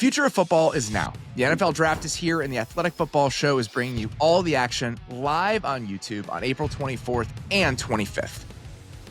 future of football is now. The NFL Draft is here, and the Athletic Football Show is bringing you all the action live on YouTube on April 24th and 25th.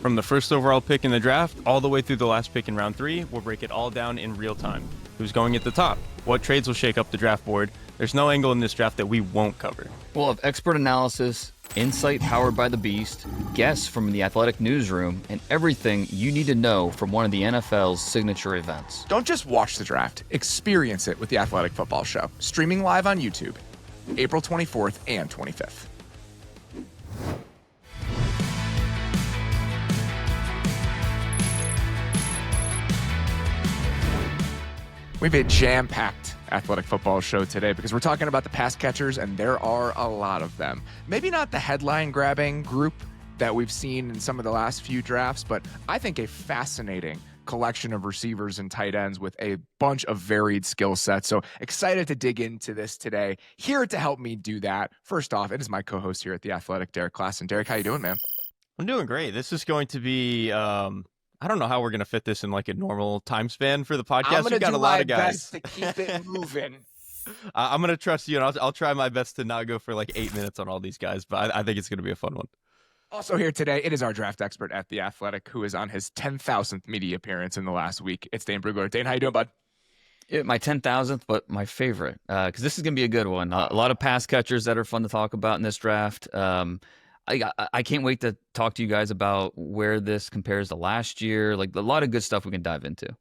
From the first overall pick in the draft all the way through the last pick in round 3, we'll break it all down in real time. Who's going at the top? What trades will shake up the draft board? There's no angle in this draft that we won't cover. We'll have expert analysis, insight powered by the Beast, guests from the Athletic newsroom, and everything you need to know from one of the NFL's signature events. Don't just watch the draft, experience it with the Athletic Football Show, streaming live on YouTube, April 24th and 25th. We have a jam-packed Athletic Football Show today because we're talking about the pass catchers, and there are a lot of them. Maybe not the headline-grabbing group that we've seen in some of the last few drafts, but I think a fascinating collection of receivers and tight ends with a bunch of varied skill sets. So excited to dig into this today. Here to help me do that, first off, it is my co-host here at The Athletic, Derrik Klassen. Derrik, how you doing, man? I'm doing great. This is going to be... I don't know how we're going to fit this in like a normal time span for the podcast. I'm going to do my best to keep it moving. I'm going to trust you, and I'll try my best to not go for like 8 minutes on all these guys, but I think it's going to be a fun one. Also here today, it is our draft expert at The Athletic, who is on his 10,000th media appearance in the last week. It's Dane Brugler. Dane, how you doing, bud? My 10,000th, but my favorite, because this is going to be a good one. A lot of pass catchers that are fun to talk about in this draft. I can't wait to talk to you guys about where this compares to last year. Like a lot of good stuff we can dive into.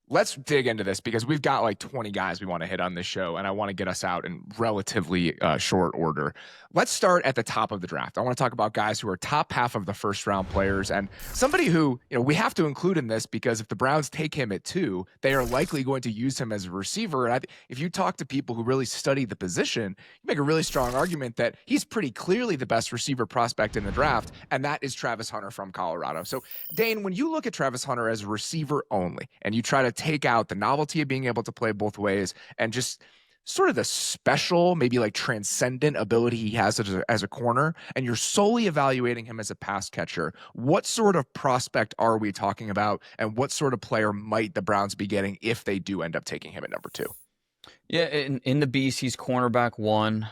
Let's dig into this because we've got like 20 guys we want to hit on this show, and I want to get us out in relatively short order. Let's start at the top of the draft. I want to talk about guys who are top half of the first round players, and somebody who, we have to include in this because if the Browns take him at 2, they are likely going to use him as a receiver. And if you talk to people who really study the position, you make a really strong argument that he's pretty clearly the best receiver prospect in the draft, and that is Travis Hunter from Colorado. So, Dane, when you look at Travis Hunter as a receiver only, and you try to take out the novelty of being able to play both ways and just sort of the special, maybe like transcendent ability he has as a corner, and you're solely evaluating him as a pass catcher, what sort of prospect are we talking about, and what sort of player might the Browns be getting if they do end up taking him at number 2? Yeah, in the Beast, he's cornerback 1.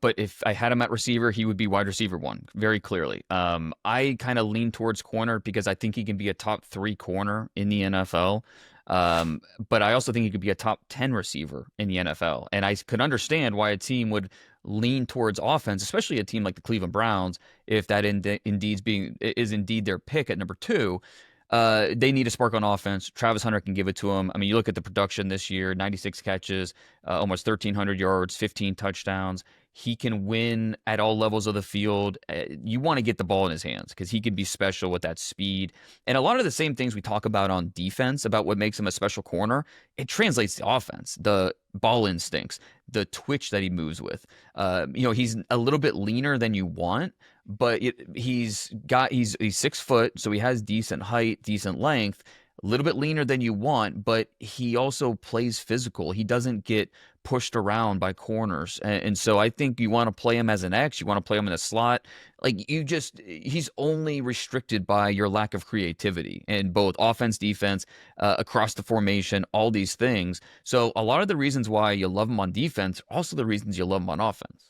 But if I had him at receiver, he would be wide receiver 1, very clearly. I kind of lean towards corner because I think he can be a top 3 corner in the NFL. But I also think he could be a top 10 receiver in the NFL. And I could understand why a team would lean towards offense, especially a team like the Cleveland Browns, if that is indeed their pick at number 2. They need a spark on offense. Travis Hunter can give it to them. I mean, you look at the production this year, 96 catches, almost 1,300 yards, 15 touchdowns. He can win at all levels of the field. You want to get the ball in his hands because he can be special with that speed. And a lot of the same things we talk about on defense, about what makes him a special corner, it translates to offense. The ball instincts, the twitch that he moves with. He's a little bit leaner than you want, but he's 6 foot, so he has decent height, decent length. A little bit leaner than you want, but he also plays physical. He doesn't get pushed around by corners. And so I think you want to play him as an X. You want to play him in a slot. He's only restricted by your lack of creativity in both offense, defense, across the formation, all these things. So a lot of the reasons why you love him on defense are also the reasons you love him on offense.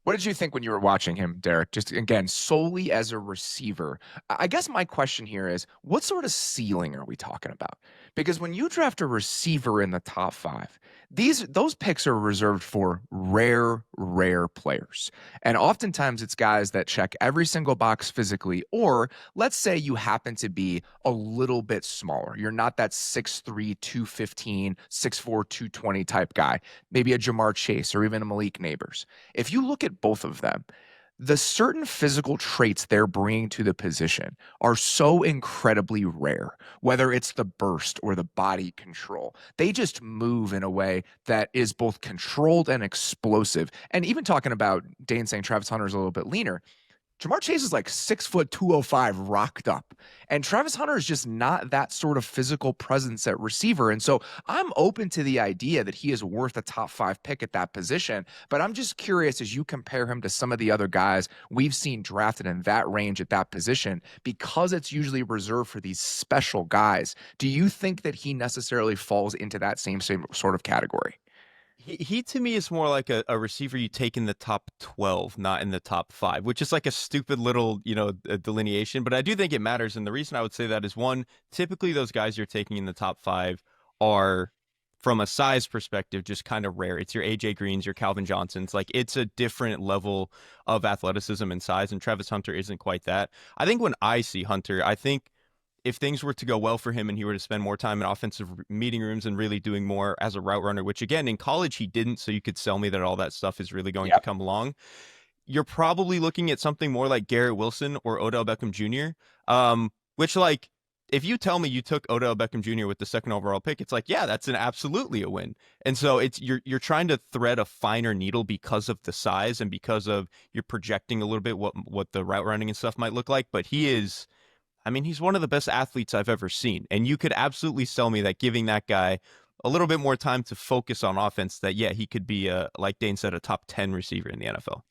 What did you think when you were watching him, Derrik? Just, again, solely as a receiver. I guess my question here is, what sort of ceiling are we talking about? Because when you draft a receiver in the top 5, those picks are reserved for rare players. And oftentimes it's guys that check every single box physically, or let's say you happen to be a little bit smaller. You're not that 6'3", 215, 6'4", 220 type guy. Maybe a Jamar Chase or even a Malik Neighbors. If you look at both of them, the certain physical traits they're bringing to the position are so incredibly rare, whether it's the burst or the body control. They just move in a way that is both controlled and explosive. And even talking about Dane saying Travis Hunter is a little bit leaner, Jamar Chase is like 6', 205 rocked up. And Travis Hunter is just not that sort of physical presence at receiver. And so I'm open to the idea that he is worth a top 5 pick at that position. But I'm just curious, as you compare him to some of the other guys we've seen drafted in that range at that position, because it's usually reserved for these special guys, do you think that he necessarily falls into that same sort of category? He to me is more like a receiver you take in the top 12, not in the top 5, which is like a stupid little, delineation. But I do think it matters. And the reason I would say that is, one, typically those guys you're taking in the top 5 are, from a size perspective, just kind of rare. It's your AJ Greens, your Calvin Johnsons. Like, it's a different level of athleticism and size. And Travis Hunter isn't quite that. I think when I see Hunter, I think if things were to go well for him and he were to spend more time in offensive meeting rooms and really doing more as a route runner, which again, in college he didn't, so you could sell me that all that stuff is really going to come along, you're probably looking at something more like Garrett Wilson or Odell Beckham Jr., which, like, if you tell me you took Odell Beckham Jr. with the 2nd overall pick, it's like, yeah, that's absolutely a win. And so it's you're trying to thread a finer needle because of the size and because of you're projecting a little bit what the route running and stuff might look like. But he's one of the best athletes I've ever seen. And you could absolutely sell me that giving that guy a little bit more time to focus on offense, that, yeah, he could be, like Dane said, a top 10 receiver in the NFL.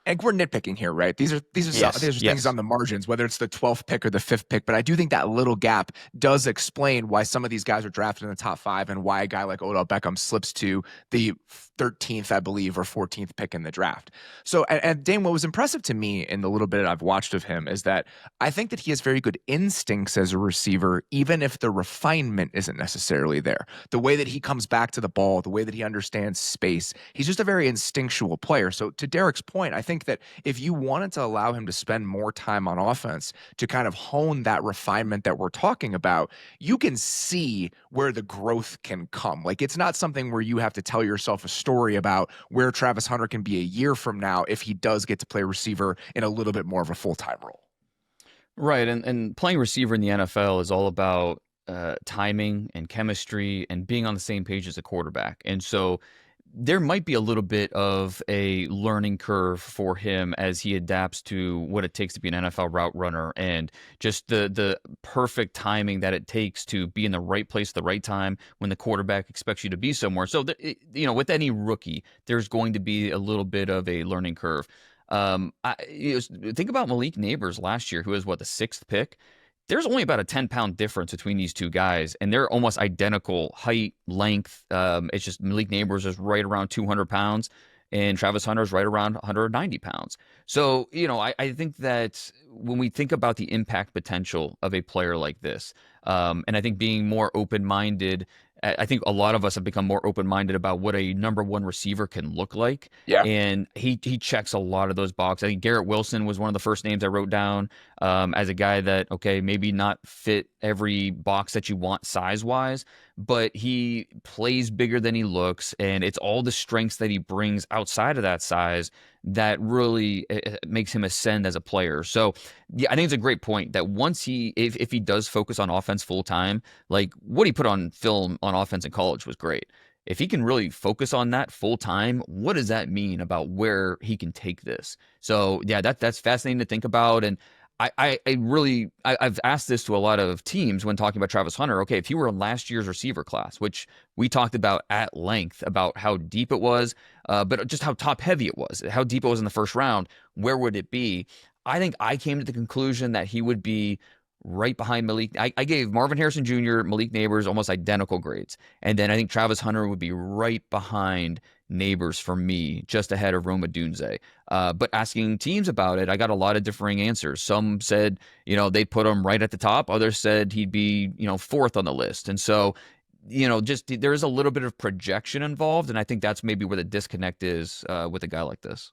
And we're nitpicking here, right? These are things on the margins, whether it's the 12th pick or the 5th pick. But I do think that little gap does explain why some of these guys are drafted in the top 5 and why a guy like Odell Beckham slips to the 13th, I believe, or 14th pick in the draft. So, and Dane, what was impressive to me in the little bit I've watched of him is that I think that he has very good instincts as a receiver, even if the refinement isn't necessarily there. The way that he comes back to the ball, the way that he understands space, he's just a very instinctual player. So to Derrick's point, I think that if you wanted to allow him to spend more time on offense to kind of hone that refinement that we're talking about, you can see where the growth can come. Like, it's not something where you have to tell yourself a story about where Travis Hunter can be a year from now if he does get to play receiver in a little bit more of a full-time role. Right. And playing receiver in the NFL is all about timing and chemistry and being on the same page as a quarterback. And so there might be a little bit of a learning curve for him as he adapts to what it takes to be an NFL route runner and just the perfect timing that it takes to be in the right place at the right time when the quarterback expects you to be somewhere. So, with any rookie, there's going to be a little bit of a learning curve. Think about Malik Neighbors last year, who was, the 6th pick. There's only about a 10-pound difference between these two guys, and they're almost identical height, length. It's just Malik Neighbors is right around 200 pounds, and Travis Hunter is right around 190 pounds. So, I think that when we think about the impact potential of a player like this, and I think being more open-minded, I think a lot of us have become more open-minded about what a number 1 receiver can look like. Yeah. And he checks a lot of those boxes. I think Garrett Wilson was one of the first names I wrote down as a guy that, okay, maybe not fit every box that you want size-wise, but he plays bigger than he looks, and it's all the strengths that he brings outside of that size that really makes him ascend as a player. So, yeah, I think it's a great point that once if he does focus on offense full time, like what he put on film on offense in college was great. If he can really focus on that full time, what does that mean about where he can take this? So, yeah, that's fascinating to think about. And I've asked this to a lot of teams when talking about Travis Hunter. Okay, if he were in last year's receiver class, which we talked about at length about how deep it was, but just how top heavy it was, how deep it was in the first round, where would it be? I think I came to the conclusion that he would be right behind Malik. I gave Marvin Harrison Jr., Malik Neighbors almost identical grades. And then I think Travis Hunter would be right behind Neighbors for me, just ahead of Rome Odunze. But asking teams about it, I got a lot of differing answers. Some said, they'd put him right at the top. Others said he'd be, 4th on the list. And so, just there is a little bit of projection involved. And I think that's maybe where the disconnect is with a guy like this.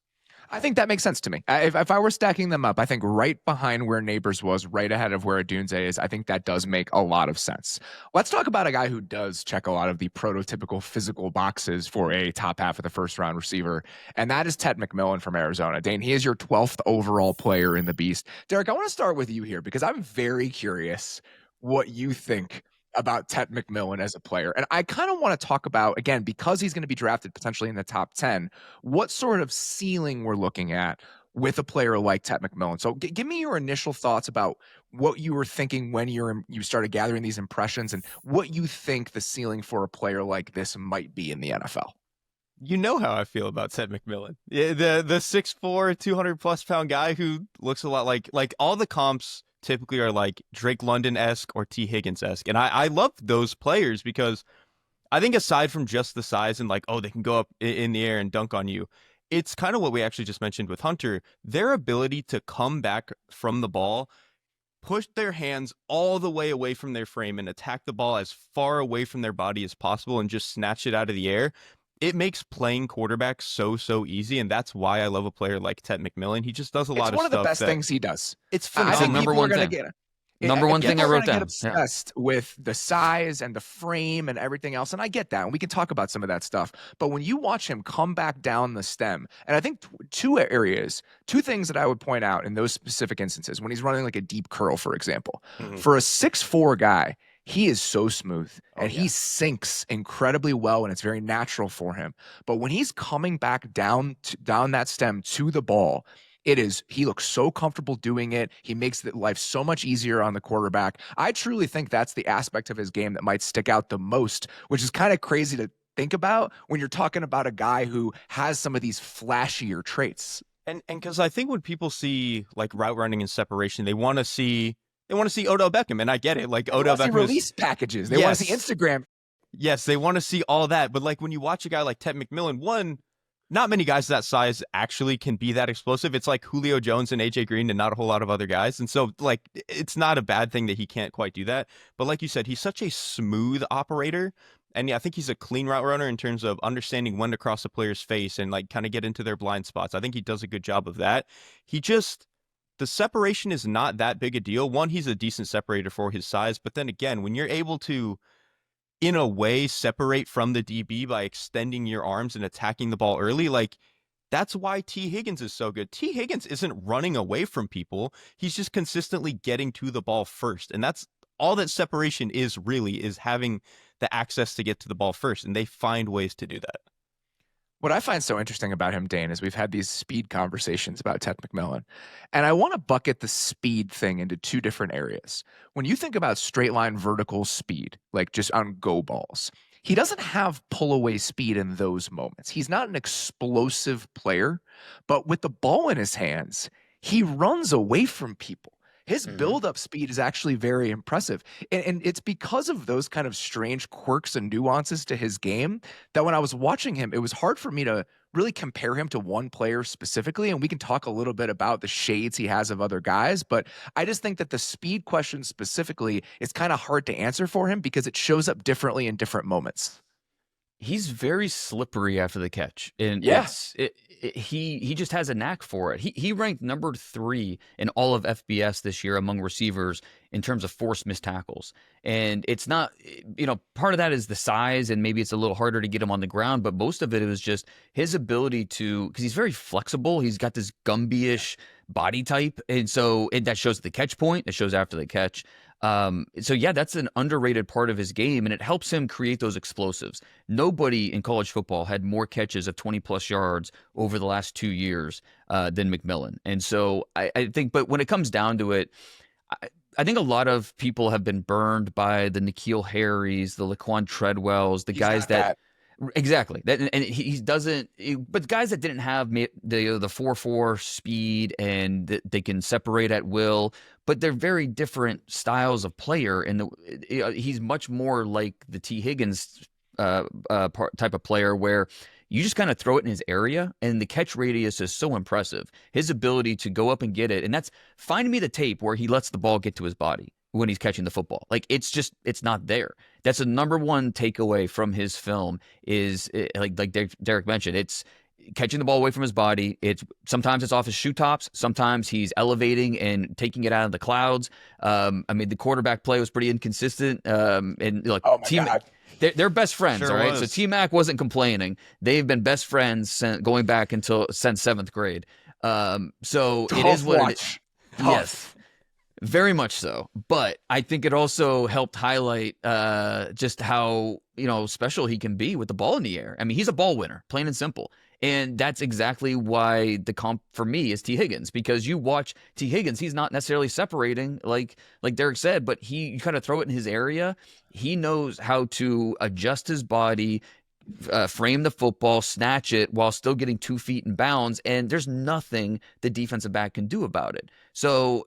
I think that makes sense to me. If I were stacking them up, I think right behind where Neighbors was, right ahead of where Odunze is, I think that does make a lot of sense. Let's talk about a guy who does check a lot of the prototypical physical boxes for a top half of the first round receiver, and that is Tet McMillan from Arizona. Dane, he is your 12th overall player in the Beast. Derrik, I want to start with you here because I'm very curious what you think about Tet McMillan as a player. And I kind of want to talk about, again, because he's going to be drafted potentially in the top 10, what sort of ceiling we're looking at, with a player like Tet McMillan. So give me your initial thoughts about what you were thinking when you started gathering these impressions and what you think the ceiling for a player like this might be in the NFL. You know how I feel about Tet McMillan. Yeah, the 6'4", 200+ pound guy who looks a lot like all the comps typically are like Drake London-esque or T. Higgins-esque. And I love those players because I think aside from just the size and like, oh, they can go up in the air and dunk on you, it's kind of what we actually just mentioned with Hunter. Their ability to come back from the ball, push their hands all the way away from their frame and attack the ball as far away from their body as possible and just snatch it out of the air. It makes playing quarterback so easy, and that's why I love a player like Tet McMillan. He just does a lot of stuff. It's one of the best things he does. It's I phenomenal. think number people one are going to thing. get Number one thing I wrote down. Get obsessed with the size and the frame and everything else, and I get that, and we can talk about some of that stuff. But when you watch him come back down the stem, and I think two things that I would point out in those specific instances, when he's running like a deep curl, for example, for a 6'4" guy, he is so smooth and he sinks incredibly well, and it's very natural for him. But when he's coming back down that stem to the ball, he looks so comfortable doing it. He makes life so much easier on the quarterback. I truly think that's the aspect of his game that might stick out the most, which is kind of crazy to think about when you're talking about a guy who has some of these flashier traits. And because I think when people see like route running and separation, they want to see Odell Beckham, and I get it. Like Odell Beckham release packages. They want to see Instagram. Yes, they want to see all that. But like when you watch a guy like Tet McMillan, not many guys that size actually can be that explosive. It's like Julio Jones and AJ Green and not a whole lot of other guys. And so like it's not a bad thing that he can't quite do that. But like you said, he's such a smooth operator. And yeah, I think he's a clean route runner in terms of understanding when to cross a player's face and like kind of get into their blind spots. I think he does a good job of that. The separation is not that big a deal. One, he's a decent separator for his size. But then again, when you're able to, in a way, separate from the DB by extending your arms and attacking the ball early, like that's why T. Higgins is so good. T. Higgins isn't running away from people. He's just consistently getting to the ball first. And that's all that separation is having the access to get to the ball first. And they find ways to do that. What I find so interesting about him, Dane, is we've had these speed conversations about Tet McMillan, and I want to bucket the speed thing into two different areas. When you think about straight line vertical speed, like just on go balls, he doesn't have pull away speed in those moments. He's not an explosive player, but with the ball in his hands, he runs away from people. His build-up speed is actually very impressive. And it's because of those kind of strange quirks and nuances to his game that when I was watching him, it was hard for me to really compare him to one player specifically. And we can talk a little bit about the shades he has of other guys. But I just think that the speed question specifically is kind of hard to answer for him because it shows up differently in different moments. He's very slippery after the catch. And yes, he just has a knack for it. He ranked number 3 in all of FBS this year among receivers in terms of forced missed tackles. And it's not, part of that is the size and maybe it's a little harder to get him on the ground, but most of it was just his ability to, because he's very flexible. He's got this Gumby-ish body type. And so that shows at the catch point. It shows after the catch. So yeah, that's an underrated part of his game, and it helps him create those explosives. Nobody in college football had more catches of 20+ yards over the last 2 years than McMillan. And so I think, but when it comes down to it, I think a lot of people have been burned by the N'Keal Harrys, the Laquan Treadwells, the guys that. Exactly. And he doesn't, but guys that didn't have the 4.4 speed and they can separate at will, but they're very different styles of player. And he's much more like the T. Higgins type of player where you just kind of throw it in his area and the catch radius is so impressive. His ability to go up and get it. And find me the tape where he lets the ball get to his body when he's catching the football. Like it's not there. That's a number one takeaway from his film is like Derrik mentioned, it's catching the ball away from his body. Sometimes it's off his shoe tops. Sometimes he's elevating and taking it out of the clouds. The quarterback play was pretty inconsistent. And like, oh my God. They're best friends, sure all right? was. So T-Mac wasn't complaining. They've been best friends going back since 7th grade. So Tough it is what watch. it is. Yes. Very much so. But I think it also helped highlight just how, special he can be with the ball in the air. I mean, he's a ball winner, plain and simple. And that's exactly why the comp for me is T. Higgins, because you watch T. Higgins, he's not necessarily separating like Derrik said, but you kind of throw it in his area. He knows how to adjust his body, frame the football, snatch it while still getting 2 feet in bounds, and there's nothing the defensive back can do about it. So,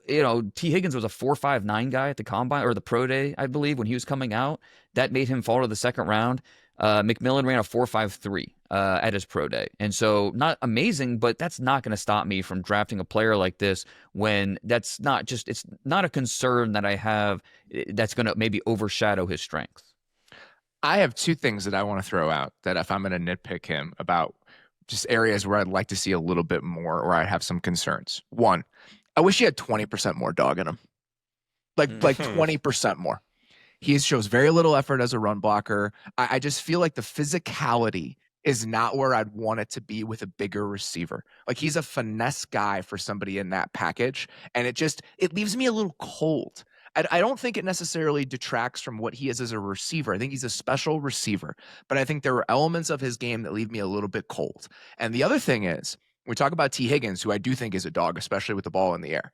T. Higgins was a 4.59 guy at the combine or the pro day, I believe, when he was coming out. That made him fall to the second round. McMillan ran a 4.53 at his pro day. And so not amazing, but that's not going to stop me from drafting a player like this when it's not a concern that I have that's going to maybe overshadow his strengths. I have 2 things that I want to throw out that if I'm going to nitpick him about just areas where I'd like to see a little bit more or I have some concerns. 1, I wish he had 20% more dog in him. Like 20% more. He shows very little effort as a run blocker. I just feel like the physicality is not where I'd want it to be with a bigger receiver. Like he's a finesse guy for somebody in that package. And it leaves me a little cold. I don't think it necessarily detracts from what he is as a receiver. I think he's a special receiver, but I think there are elements of his game that leave me a little bit cold. And the other thing is, we talk about T. Higgins, who I do think is a dog, especially with the ball in the air.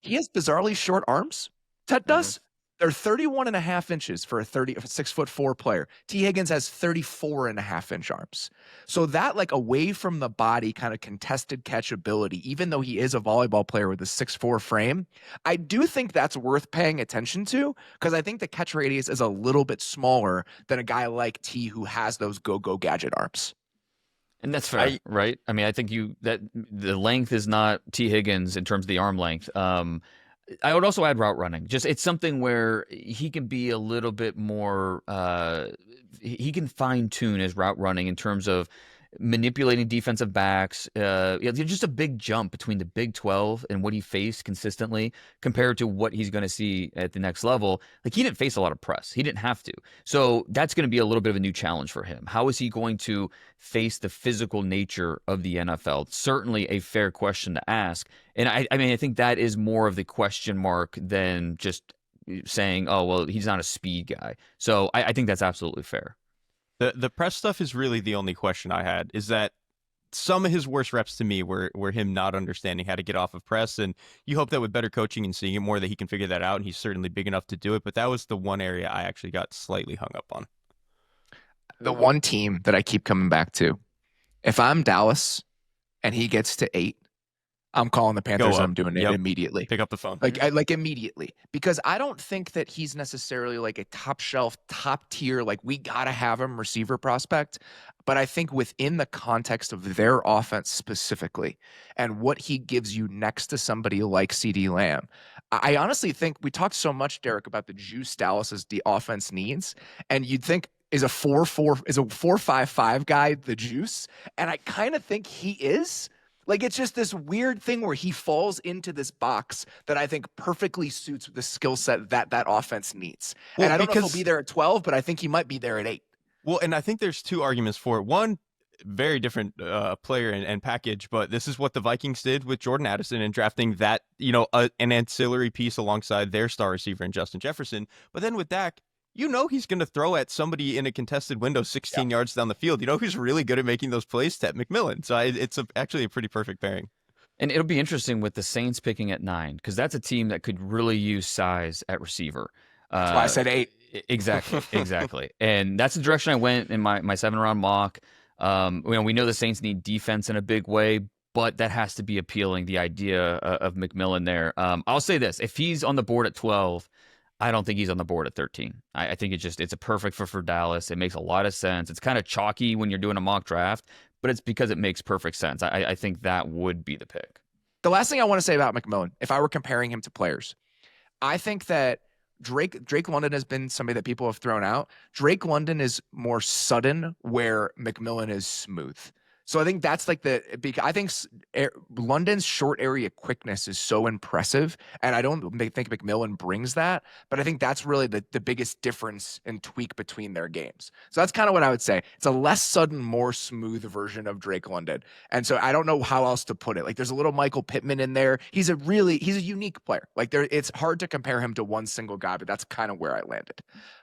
He has bizarrely short arms. Tet does. They're 31.5 inches for a 6'4" player. T. Higgins has 34.5-inch arms. So that like away from the body kind of contested catch ability, even though he is a volleyball player with a 6'4" frame, I do think that's worth paying attention to because I think the catch radius is a little bit smaller than a guy like T who has those go-go gadget arms. And that's fair, right? I mean, I think that the length is not T. Higgins in terms of the arm length. I would also add route running. Just it's something where he can be a little bit more. He can fine tune his route running in terms of manipulating defensive backs. Just a big jump between the Big 12 and what he faced consistently compared to what he's going to see at the next level. Like he didn't face a lot of press. He didn't have to. So that's going to be a little bit of a new challenge for him. How is he going to face the physical nature of the NFL? Certainly a fair question to ask. And I think that is more of the question mark than just saying, oh, well, he's not a speed guy. So I think that's absolutely fair. The press stuff is really the only question I had, is that some of his worst reps to me were him not understanding how to get off of press. And you hope that with better coaching and seeing it more that he can figure that out. And he's certainly big enough to do it. But that was the one area I actually got slightly hung up on. The one team that I keep coming back to, if I'm Dallas and he gets to 8, I'm calling the Panthers and I'm doing it immediately. Pick up the phone. Like immediately. Because I don't think that he's necessarily like a top shelf, top tier, like we got to have him receiver prospect. But I think within the context of their offense specifically and what he gives you next to somebody like CeeDee Lamb, I honestly think we talked so much, Derrik, about the juice Dallas's the offense needs. And you'd think, is a 4.55 guy the juice? And I kind of think he is. Like, it's just this weird thing where he falls into this box that I think perfectly suits the skill set that offense needs. Well, and I don't know if he'll be there at 12, but I think he might be there at 8. Well, and I think there's 2 arguments for it. One, very different player and package, but this is what the Vikings did with Jordan Addison and drafting that, an ancillary piece alongside their star receiver in Justin Jefferson. But then with Dak, he's going to throw at somebody in a contested window 16 yards down the field. Who's really good at making those plays? Tet McMillan. So it's actually a pretty perfect pairing. And it'll be interesting with the Saints picking at 9 because that's a team that could really use size at receiver. That's why I said 8. Exactly. And that's the direction I went in my 7-round mock. We know the Saints need defense in a big way, but that has to be appealing, the idea of McMillan there. I'll say this. If he's on the board at 12, I don't think he's on the board at 13. I think it's a perfect for Dallas. It makes a lot of sense. It's kind of chalky when you're doing a mock draft, but it's because it makes perfect sense. I think that would be the pick. The last thing I want to say about McMillan, if I were comparing him to players, I think that Drake London has been somebody that people have thrown out. Drake London is more sudden where McMillan is smooth. So I think that's like I think London's short area quickness is so impressive. And I don't think McMillan brings that, but I think that's really the biggest difference and tweak between their games. So that's kind of what I would say. It's a less sudden, more smooth version of Drake London. And so I don't know how else to put it. Like there's a little Michael Pittman in there. He's a unique player. Like it's hard to compare him to one single guy, but that's kind of where I landed.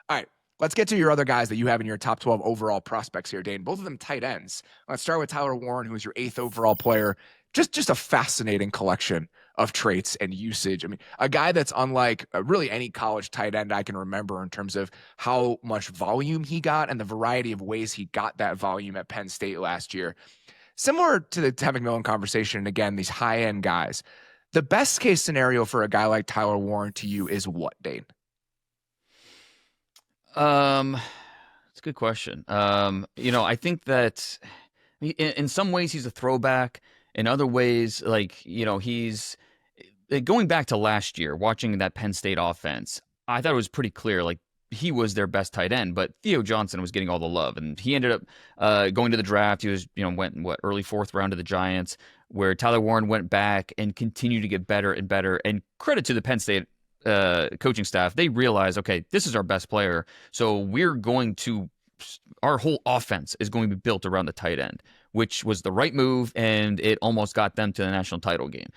All right. Let's get to your other guys that you have in your top 12 overall prospects here, Dane. Both of them tight ends. Let's start with Tyler Warren, who is your 8th overall player. Just a fascinating collection of traits and usage. I mean, a guy that's unlike really any college tight end I can remember in terms of how much volume he got and the variety of ways he got that volume at Penn State last year. Similar to the Tet McMillan conversation, and again, these high-end guys. The best case scenario for a guy like Tyler Warren to you is what, Dane? It's a good question. I think that in some ways he's a throwback. In other ways, he's going back to last year, watching that Penn State offense. I thought it was pretty clear, like he was their best tight end, but Theo Johnson was getting all the love, and he ended up going to the draft. He was, went early 4th round to the Giants, where Tyler Warren went back and continued to get better and better. And credit to the Penn State coaching staff, they realize, okay, this is our best player, so our whole offense is going to be built around the tight end, which was the right move, and it almost got them to the national title game.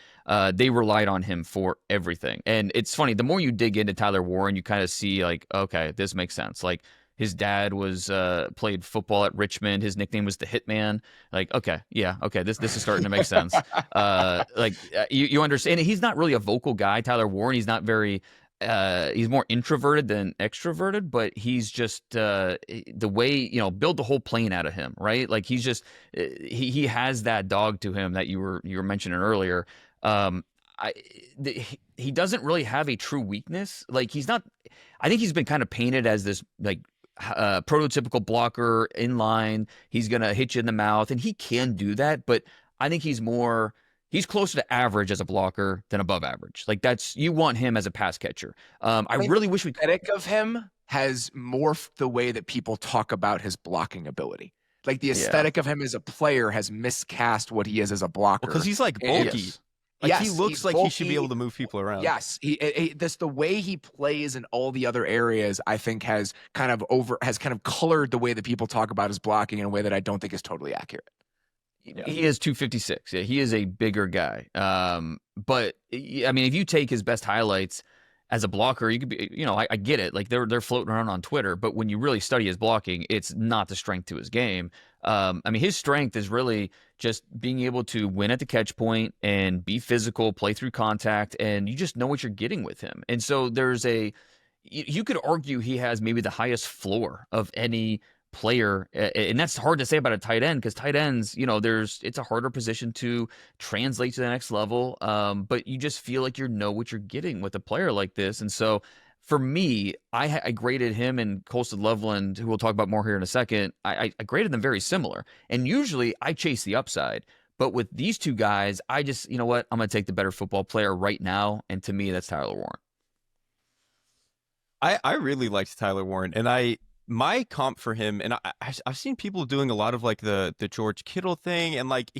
They relied on him for everything. And it's funny, the more you dig into Tyler Warren, you kind of see like, okay, this makes sense. Like his dad played football at Richmond. His nickname was the Hitman. Like, okay, this is starting to make sense. You understand. And he's not really a vocal guy, Tyler Warren. He's not very. He's more introverted than extroverted, but he's just the way, build the whole plane out of him, right? Like he's just he has that dog to him that you were mentioning earlier. He doesn't really have a true weakness. Like he's not. I think he's been kind of painted as this like prototypical blocker in line. He's gonna hit you in the mouth, and he can do that. But I think he's closer to average as a blocker than above average. Like you want him as a pass catcher. I really wish we aesthetic of him has morphed the way that people talk about his blocking ability. Like the aesthetic of him as a player has miscast what he is as a blocker. Because he's like bulky. He looks like bulky. He should be able to move people around. Yes, the way he plays in all the other areas, I think, has kind of colored the way that people talk about his blocking in a way that I don't think is totally accurate. Yeah. He is 256. Yeah, he is a bigger guy. But I mean, if you take his best highlights as a blocker, you could be, I get it. Like they're floating around on Twitter, but when you really study his blocking, it's not the strength to his game. I mean, his strength is really just being able to win at the catch point and be physical, play through contact, and you just know what you're getting with him. And so you could argue he has maybe the highest floor of any player, and that's hard to say about a tight end because tight ends, it's a harder position to translate to the next level. But you just feel like you know what you're getting with a player like this. And so for me, I graded him and Colston Loveland, who we'll talk about more here in a second. I graded them very similar. And usually I chase the upside. But with these two guys, I just, I'm going to take the better football player right now. And to me, that's Tyler Warren. I really liked Tyler Warren. And my comp for him, and I've seen people doing a lot of like the George Kittle thing, and like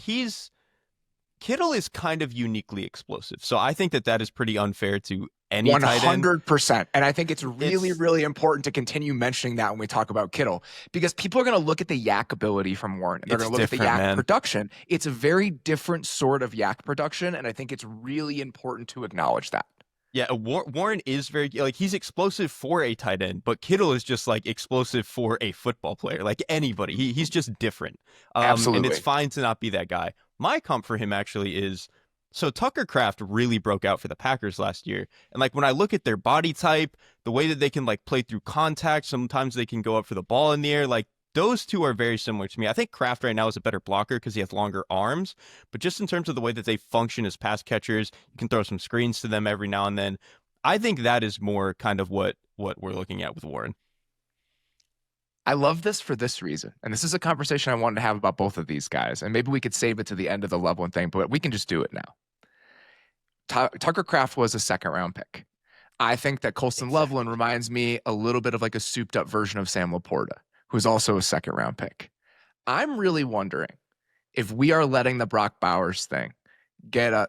Kittle is kind of uniquely explosive. So I think that is pretty unfair to any 100%. And I think it's really important to continue mentioning that when we talk about Kittle, because people are going to look at the yak ability from Warren. They're going to look at the yak production. It's a very different sort of yak production, and I think it's really important to acknowledge that. Yeah, Warren is very, like, he's explosive for a tight end, but Kittle is just, like, explosive for a football player. Like, anybody. He's just different. Absolutely. And it's fine to not be that guy. My comp for him, actually, is, so Tucker Kraft really broke out for the Packers last year. And, like, when I look at their body type, the way that they can, like, play through contact, sometimes they can go up for the ball in the air, like, those two are very similar to me. I think Kraft right now is a better blocker because he has longer arms, but just in terms of the way that they function as pass catchers, you can throw some screens to them every now and then. I think that is more kind of what we're looking at with Warren. I love this for this reason, and this is a conversation I wanted to have about both of these guys, and maybe we could save it to the end of the Loveland thing, but we can just do it now. Tucker Kraft was a second-round pick. I think that Colston Loveland reminds me a little bit of like a souped-up version of Sam Laporta, who's also a second-round pick. I'm really wondering if we are letting the Brock Bowers thing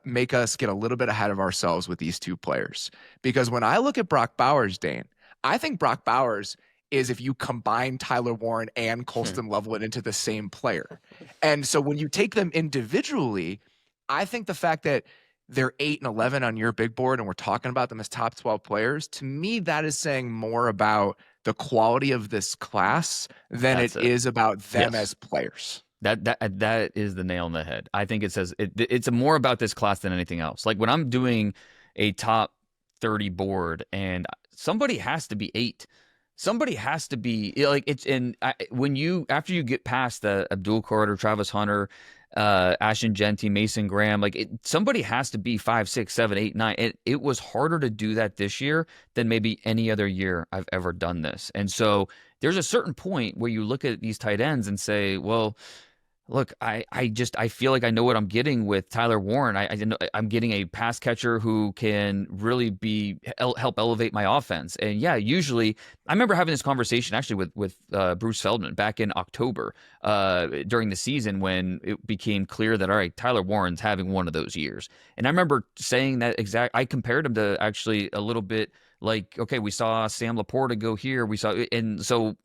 make us get a little bit ahead of ourselves with these two players. Because when I look at Brock Bowers, Dane, I think Brock Bowers is if you combine Tyler Warren and Colston Loveland into the same player. And so when you take them individually, I think the fact that they're 8 and 11 on your big board and we're talking about them as top 12 players, to me, that is saying more about the quality of this class than it is about them as players. That is the nail on the head. I think it says it's more about this class than anything else. Like when I'm doing a top 30 board and somebody has to be 8. Somebody has to be like it's in when you after you get past the Abdul Carter, Travis Hunter, Ashton Genty, Mason Graham, like somebody has to be 5, 6, 7, 8, 9. It was harder to do that this year than maybe any other year I've ever done this. And so there's a certain point where you look at these tight ends and say, well, look, I feel like I know what I'm getting with Tyler Warren. I'm getting a pass catcher who can really help elevate my offense. And yeah, usually I remember having this conversation actually with Bruce Feldman back in October during the season when it became clear that, all right, Tyler Warren's having one of those years. And I remember saying that I compared him to actually a little bit like, okay, we saw Sam Laporta go here. And so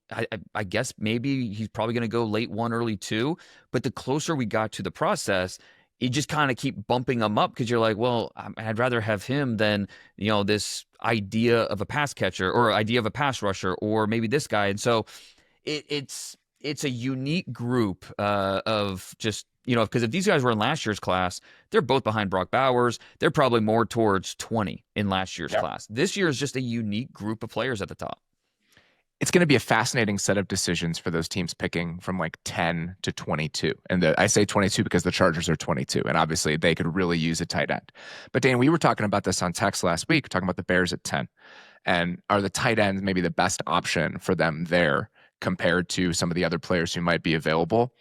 I guess maybe he's probably going to go late 1, early 2. But the closer we got to the process, you just kind of keep bumping him up because you're like, well, I'd rather have him than, this idea of a pass catcher or idea of a pass rusher or maybe this guy. And so it's a unique group of just, because if these guys were in last year's class, they're both behind Brock Bowers. They're probably more towards 20 in last year's class. This year is just a unique group of players at the top. It's going to be a fascinating set of decisions for those teams picking from like 10 to 22. And I say 22 because the Chargers are 22, and obviously they could really use a tight end. But Dane, we were talking about this on text last week, talking about the Bears at 10. And are the tight ends maybe the best option for them there compared to some of the other players who might be available?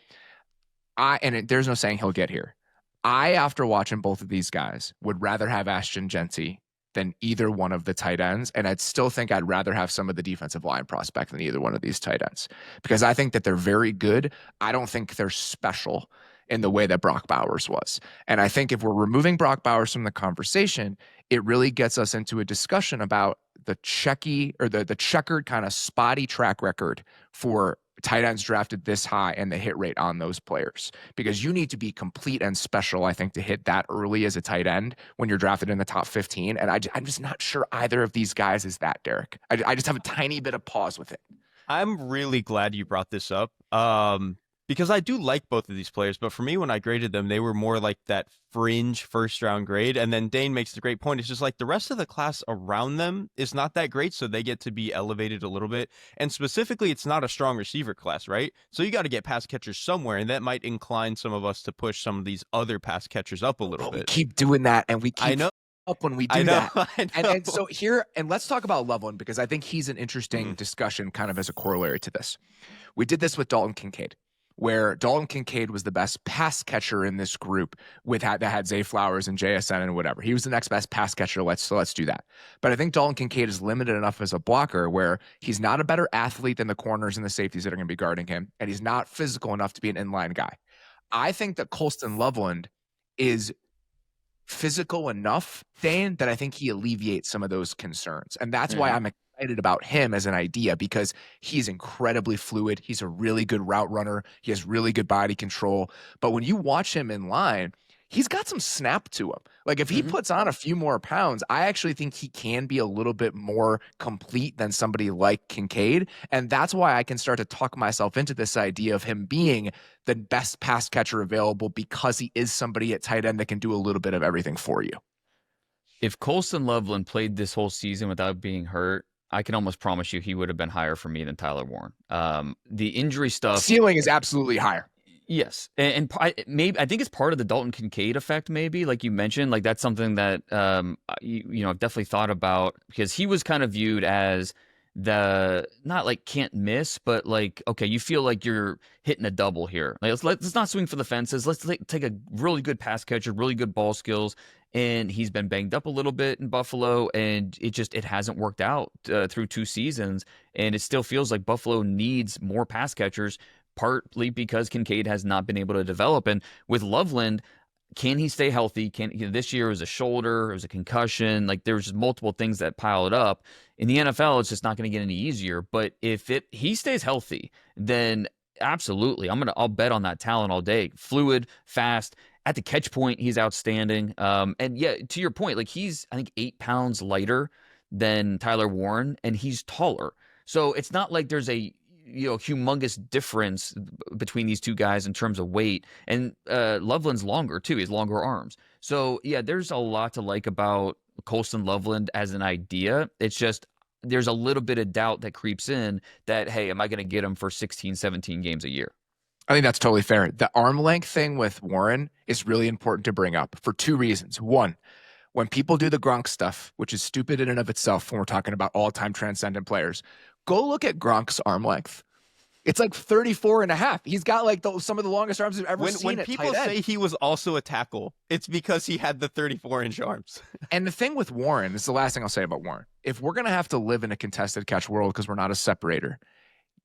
There's no saying he'll get here. After watching both of these guys, would rather have Ashton Genty than either one of the tight ends. And I'd still think I'd rather have some of the defensive line prospect than either one of these tight ends because I think that they're very good. I don't think they're special in the way that Brock Bowers was. And I think if we're removing Brock Bowers from the conversation, it really gets us into a discussion about the checkered kind of spotty track record for tight ends drafted this high and the hit rate on those players, because you need to be complete and special, I think, to hit that early as a tight end when you're drafted in the top 15. And I'm just not sure either of these guys is that, Derrik. I just have a tiny bit of pause with it. I'm really glad you brought this up. Because I do like both of these players, but for me, when I graded them, they were more like that fringe first round grade. And then Dane makes the great point. It's just like the rest of the class around them is not that great, so they get to be elevated a little bit. And specifically, it's not a strong receiver class, right? So you got to get pass catchers somewhere, and that might incline some of us to push some of these other pass catchers up a little bit. We keep doing that, and we keep up when we do that. I know. And so here, and let's talk about Loveland, because I think he's an interesting discussion kind of as a corollary to this. We did this with Dalton Kincaid, where Dalton Kincaid was the best pass catcher in this group that had Zay Flowers and JSN and whatever. He was the next best pass catcher. Let's do that. But I think Dalton Kincaid is limited enough as a blocker where he's not a better athlete than the corners and the safeties that are going to be guarding him, and he's not physical enough to be an inline guy. I think that Colston Loveland is physical enough, Dane, that I think he alleviates some of those concerns. And that's why I'm excited about him as an idea, because he's incredibly fluid. He's a really good route runner. He has really good body control. But when you watch him in line, he's got some snap to him. Like if he puts on a few more pounds, I actually think he can be a little bit more complete than somebody like Kincaid. And that's why I can start to talk myself into this idea of him being the best pass catcher available, because he is somebody at tight end that can do a little bit of everything for you. If Colston Loveland played this whole season without being hurt, I can almost promise you he would have been higher for me than Tyler Warren. The injury stuff, ceiling is absolutely higher. Yes, and I think it's part of the Dalton Kincaid effect. Maybe, like you mentioned, like that's something that I've definitely thought about, because he was kind of viewed as the not like can't miss, but like, okay, you feel like you're hitting a double here. Like, let's not swing for the fences. Let's take a really good pass catcher, really good ball skills. And he's been banged up a little bit in Buffalo, and it hasn't worked out through 2 seasons. And it still feels like Buffalo needs more pass catchers. partly because Kincaid has not been able to develop. And with Loveland, can he stay healthy? This year it was a shoulder, it was a concussion. Like there's just multiple things that piled up. In the NFL, it's just not going to get any easier. But if he stays healthy, then absolutely, I'll bet on that talent all day. Fluid, fast. At the catch point, he's outstanding. And yeah, to your point, like he's I think 8 pounds lighter than Tyler Warren, and he's taller. So it's not like there's a humongous difference between these two guys in terms of weight. And Loveland's longer too. He has longer arms. So yeah, there's a lot to like about Colston Loveland as an idea. It's just there's a little bit of doubt that creeps in that, hey, am I going to get him for 16, 17 games a year? I think that's totally fair. The arm length thing with Warren is really important to bring up for 2 reasons. One, when people do the Gronk stuff, which is stupid in and of itself when we're talking about all-time transcendent players, go look at Gronk's arm length. It's like 34 and a half. He's got like some of the longest arms I've ever seen. When people say he was also a tackle, it's because he had the 34-inch arms. And the thing with Warren, this is the last thing I'll say about Warren. If we're going to have to live in a contested catch world because we're not a separator,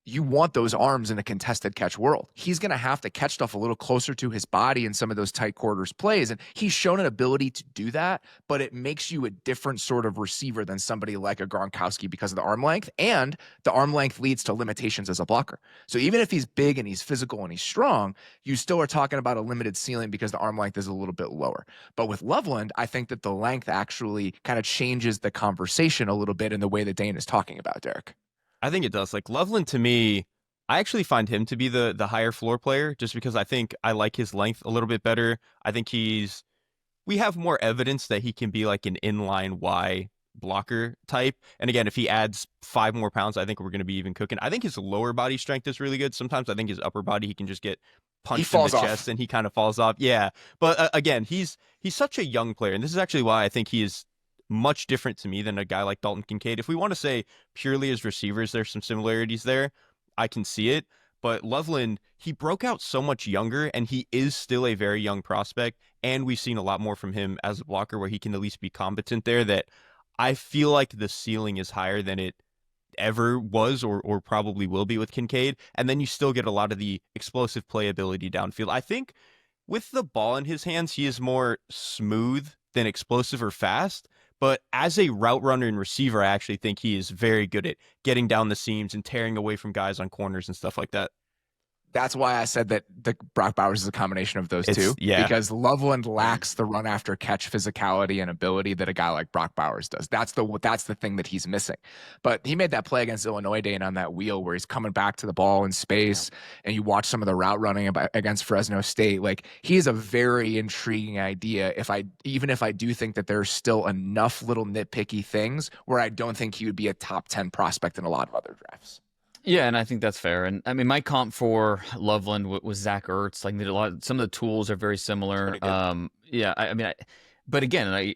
you want those arms in a contested catch world. He's going to have to catch stuff a little closer to his body in some of those tight quarters plays. And he's shown an ability to do that, but it makes you a different sort of receiver than somebody like a Gronkowski because of the arm length. And the arm length leads to limitations as a blocker. So even if he's big and he's physical and he's strong, you still are talking about a limited ceiling because the arm length is a little bit lower. But with Loveland, I think that the length actually kind of changes the conversation a little bit in the way that Dane is talking about, Derrik. I think it does. Like Loveland, to me, I actually find him to be the higher floor player just because I think I like his length a little bit better. I think we have more evidence that he can be like an inline Y blocker type. And again, if he adds 5 more pounds, I think we're going to be even cooking. I think his lower body strength is really good. Sometimes I think his upper body, he can just get punched in the chest and he kind of falls off. Yeah. But again, he's such a young player. And this is actually why I think he is much different to me than a guy like Dalton Kincaid. If we want to say purely as receivers, there's some similarities there. I can see it. But Loveland, he broke out so much younger, and he is still a very young prospect. And we've seen a lot more from him as a blocker where he can at least be competent there, that I feel like the ceiling is higher than it ever was or probably will be with Kincaid. And then you still get a lot of the explosive playability downfield. I think with the ball in his hands, he is more smooth than explosive or fast. But as a route runner and receiver, I actually think he is very good at getting down the seams and tearing away from guys on corners and stuff like that. That's why I said that the Brock Bowers is a combination of those two. Yeah. Because Loveland lacks the run after catch physicality and ability that a guy like Brock Bowers does. That's the thing that he's missing. But he made that play against Illinois, Dane, on that wheel where he's coming back to the ball in space, and you watch some of the route running against Fresno State. Like, he is a very intriguing idea. Even if I do think that there's still enough little nitpicky things where I don't think he would be a top 10 prospect in a lot of other drafts. Yeah, and I think that's fair. And I mean, my comp for Loveland was Zach Ertz. Like, some of the tools are very similar. Yeah, but again,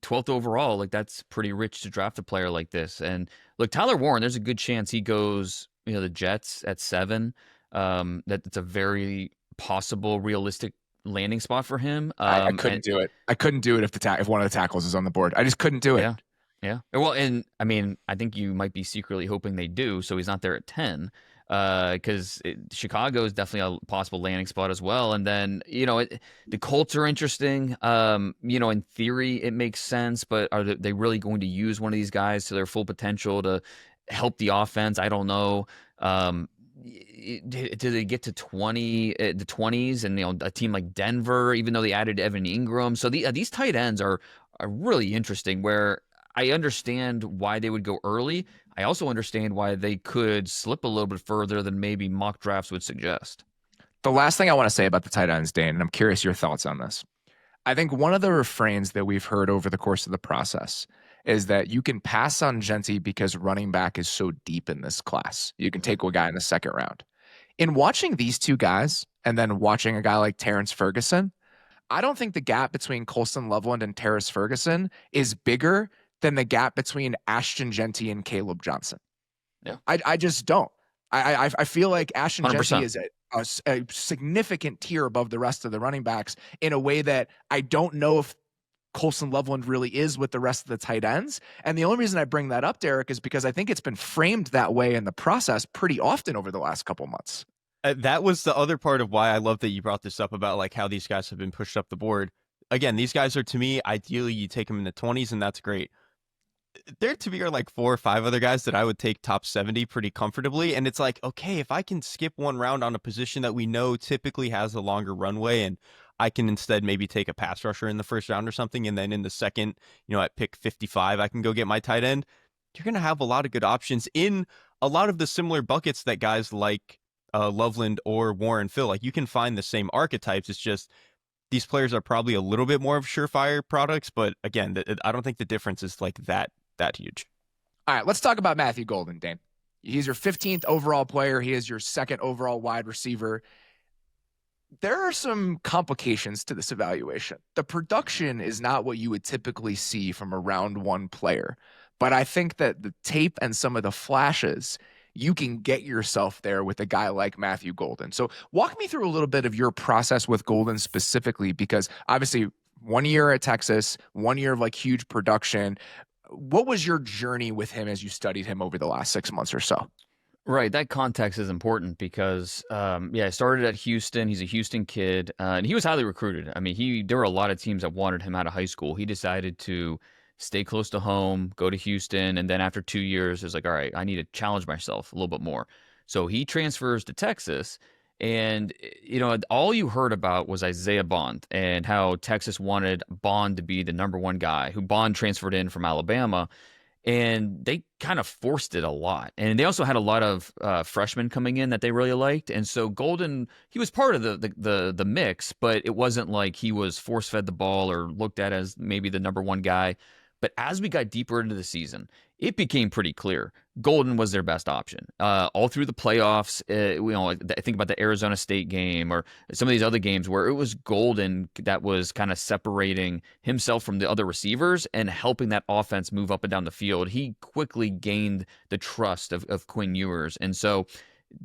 12th overall, like, that's pretty rich to draft a player like this. And look, Tyler Warren, there's a good chance he goes, the Jets at 7. That's a very possible, realistic landing spot for him. I couldn't do it. I couldn't do it if one of the tackles is on the board. I just couldn't do it. Yeah. Yeah. Well, and I mean, I think you might be secretly hoping they do, so he's not there at 10, because Chicago is definitely a possible landing spot as well. And then, the Colts are interesting. In theory, it makes sense, but are they really going to use one of these guys to their full potential to help the offense? I don't know. Do they get to the 20s, and a team like Denver, even though they added Evan Ingram? So these tight ends are really interesting, where I understand why they would go early. I also understand why they could slip a little bit further than maybe mock drafts would suggest. The last thing I want to say about the tight ends, Dane, and I'm curious your thoughts on this. I think one of the refrains that we've heard over the course of the process is that you can pass on Genty because running back is so deep in this class. You can take a guy in the second round. In watching these two guys and then watching a guy like Terrance Ferguson, I don't think the gap between Colston Loveland and Terrance Ferguson is bigger than the gap between Ashton Genty and Caleb Johnson. Yeah, I just don't. I feel like Ashton 100%. Genty is a significant tier above the rest of the running backs in a way that I don't know if Colston Loveland really is with the rest of the tight ends. And the only reason I bring that up, Derrik, is because I think it's been framed that way in the process pretty often over the last couple months. That was the other part of why I love that you brought this up about like how these guys have been pushed up the board. Again, these guys are, to me, ideally you take them in the 20s, and that's great. There to me are like 4 or 5 other guys that I would take top 70 pretty comfortably. And it's like, okay, if I can skip one round on a position that we know typically has a longer runway, and I can instead maybe take a pass rusher in the first round or something, and then in the second, at pick 55, I can go get my tight end. You're going to have a lot of good options in a lot of the similar buckets that guys like Loveland or Warren fill. Like, you can find the same archetypes. It's just these players are probably a little bit more of surefire products, but again, I don't think the difference is like that huge. All right, let's talk about Matthew Golden, Dane. He's your 15th overall player. He is your 2nd overall wide receiver. There are some complications to this evaluation. The production is not what you would typically see from a round 1 player, but I think that the tape and some of the flashes, you can get yourself there with a guy like Matthew Golden. So walk me through a little bit of your process with Golden specifically, because obviously 1 year at Texas, 1 year of like huge production. What was your journey with him as you studied him over the last 6 months or so? Right. That context is important because, I started at Houston. He's a Houston kid, and he was highly recruited. I mean, there were a lot of teams that wanted him out of high school. He decided to stay close to home, go to Houston, and then after 2 years, it was like, all right, I need to challenge myself a little bit more. So he transfers to Texas, and all you heard about was Isaiah Bond and how Texas wanted Bond to be the number 1 guy, who Bond transferred in from Alabama. And they kind of forced it a lot. And they also had a lot of freshmen coming in that they really liked. And so Golden, he was part of the mix, but it wasn't like he was force-fed the ball or looked at as maybe the number 1 guy. But as we got deeper into the season, it became pretty clear Golden was their best option. All through the playoffs, I think about the Arizona State game or some of these other games where it was Golden that was kind of separating himself from the other receivers and helping that offense move up and down the field. He quickly gained the trust of Quinn Ewers. And so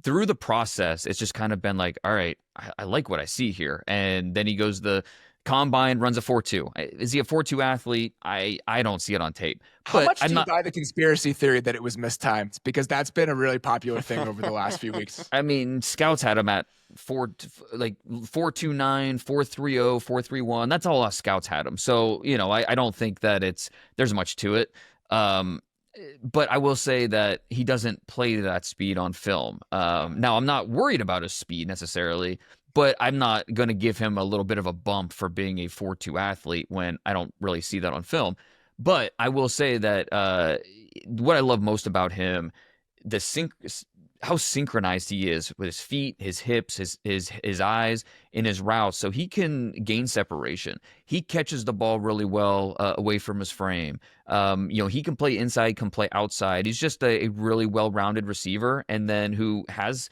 through the process, it's just kind of been like, all right, I like what I see here. And then he goes the combine, runs a 4.2. Is he a 4.2 athlete? I don't see it on tape. How much do you buy the conspiracy theory that it was mistimed? Because that's been a really popular thing over the last few weeks. I mean, scouts had him at 4.29, 4.30, 4.31. That's all us scouts had him. So, I don't think that there's much to it. But I will say that he doesn't play that speed on film. Now, I'm not worried about his speed necessarily, but I'm not going to give him a little bit of a bump for being a 4.2 athlete when I don't really see that on film. But I will say that what I love most about him, how synchronized he is with his feet, his hips, his eyes, and his routes. So he can gain separation. He catches the ball really well away from his frame. He can play inside, can play outside. He's just a really well-rounded receiver, and then who has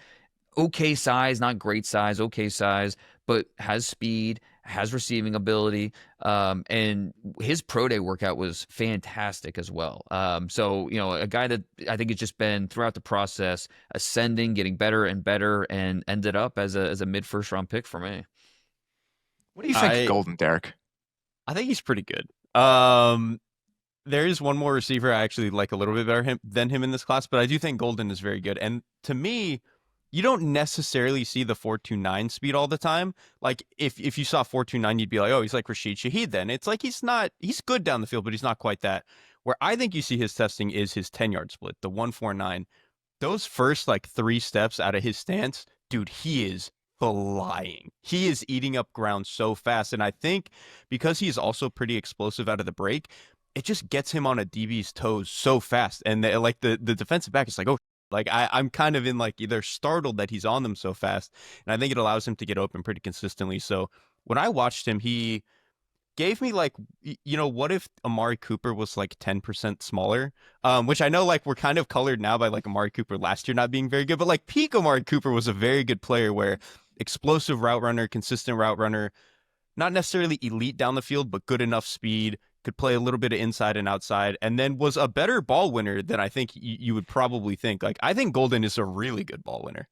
okay size, not great size, okay size, but has speed, has receiving ability. And his pro day workout was fantastic as well. So, a guy that I think has just been throughout the process ascending, getting better and better, and ended up as a mid-first round pick for me. What do you think of Golden, Derrik? I think he's pretty good. There is one more receiver I actually like a little bit better than him in this class, but I do think Golden is very good. And to me, you don't necessarily see the 4.29 speed all the time. Like if you saw 4.29, you'd be like, oh, he's like Rashid Shaheed then. It's like he's good down the field, but he's not quite that. Where I think you see his testing is his 10-yard split, the 1.49. Those first like 3 steps out of his stance, dude, he is flying. He is eating up ground so fast. And I think because he's also pretty explosive out of the break, it just gets him on a DB's toes so fast. And the defensive back is like, oh, like I'm kind of in like either startled that he's on them so fast, and I think it allows him to get open pretty consistently. So when I watched him, he gave me like, what if Amari Cooper was like 10% smaller? Which I know like we're kind of colored now by like Amari Cooper last year not being very good, but like peak Amari Cooper was a very good player where explosive route runner, consistent route runner, not necessarily elite down the field, but good enough speed, could play a little bit of inside and outside, and then was a better ball winner than I think you would probably think. Like, I think Golden is a really good ball winner.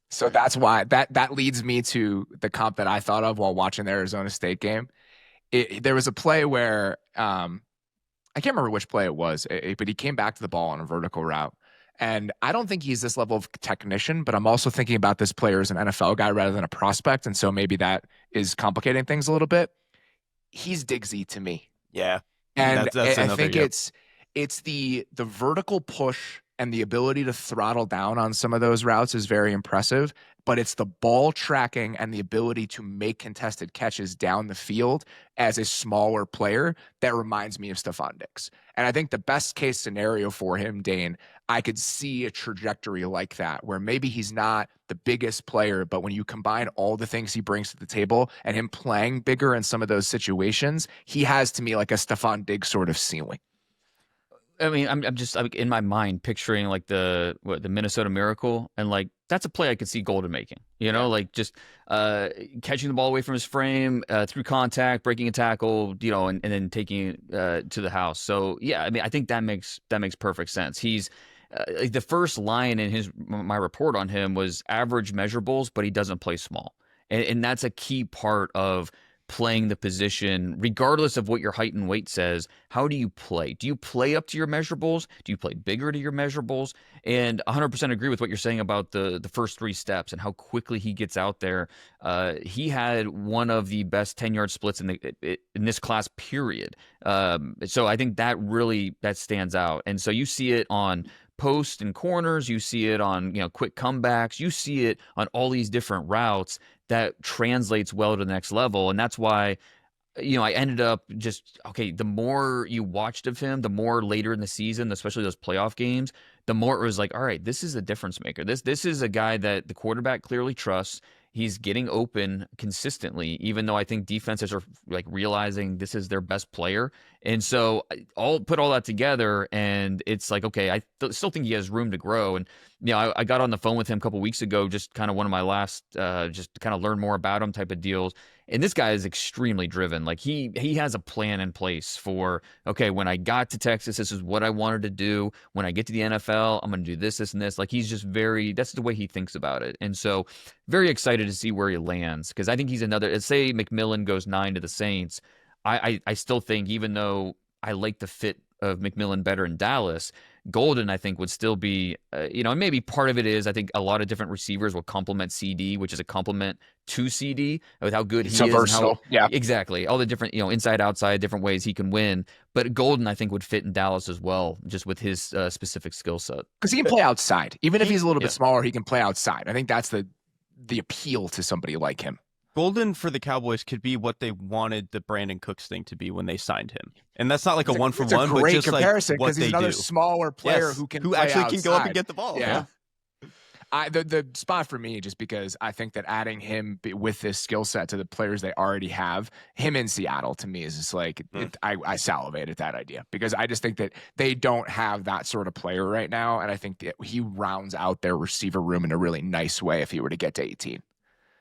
So that's why that leads me to the comp that I thought of while watching the Arizona State game. There was a play where I can't remember which play it was, but he came back to the ball on a vertical route, And I don't think he's this level of technician, but I'm also thinking about this player as an NFL guy rather than a prospect. And so maybe that is complicating things a little bit. He's Diggsy to me. Yeah. And That's I another, think yep. it's the vertical push and the ability to throttle down on some of those routes is very impressive, but it's the ball tracking and the ability to make contested catches down the field as a smaller player that reminds me of Stephon Diggs. And I think the best case scenario for him, Dane, I could see a trajectory like that where maybe he's not the biggest player, but when you combine all the things he brings to the table and him playing bigger in some of those situations, he has to me like a Stephon Diggs sort of ceiling. I mean, I'm just in my mind picturing like the Minnesota Miracle, and like that's a play I could see Golden making. Like just catching the ball away from his frame through contact, breaking a tackle, and then taking it to the house. So yeah, I mean, I think that makes perfect sense. He's like the first line in my report on him was average measurables, but he doesn't play small, and that's a key part of playing the position, regardless of what your height and weight says. How do you play? Do you play up to your measurables? Do you play bigger to your measurables? And 100% agree with what you're saying about the first 3 steps and how quickly he gets out there. He had one of the best 10-yard splits in this class, period. So I think that stands out. And so you see it on post and corners, you see it on quick comebacks, you see it on all these different routes that translates well to the next level. And that's why I ended up the more you watched of him, the more later in the season, especially those playoff games, the more it was like, all right, this is a difference maker. This is a guy that the quarterback clearly trusts. He's getting open consistently, even though I think defenses are like realizing this is their best player. And so I'll put all that together, and it's like, okay, I still think he has room to grow. And I got on the phone with him a couple weeks ago, just kind of one of my last, just to kind of learn more about him type of deals. And this guy is extremely driven. Like he has a plan in place for, okay, when I got to Texas, this is what I wanted to do. When I get to the NFL, I'm going to do this, this, and this. Like he's just that's the way he thinks about it. And so very excited to see where he lands, because I think he's another, say McMillan goes 9 to the Saints. I still think, even though I like the fit of McMillan better in Dallas, Golden, I think, would still be, and maybe part of it is I think a lot of different receivers will complement CD, which is a compliment to CD with how good he so is. Versatile. Yeah, exactly. All the different, inside, outside, different ways he can win. But Golden, I think, would fit in Dallas as well, just with his specific skill set. Because he can play outside. Even if he's a little bit smaller, he can play outside. I think that's the appeal to somebody like him. Golden for the Cowboys could be what they wanted the Brandon Cooks thing to be when they signed him, and that's not like a one-for-one, but just comparison, like what because he's another smaller player who actually can go up and get the ball. Yeah. The spot for me, just because I think that adding him with this skill set to the players they already have, him in Seattle to me is just like I salivate at that idea, because I just think that they don't have that sort of player right now, and I think that he rounds out their receiver room in a really nice way if he were to get to 18.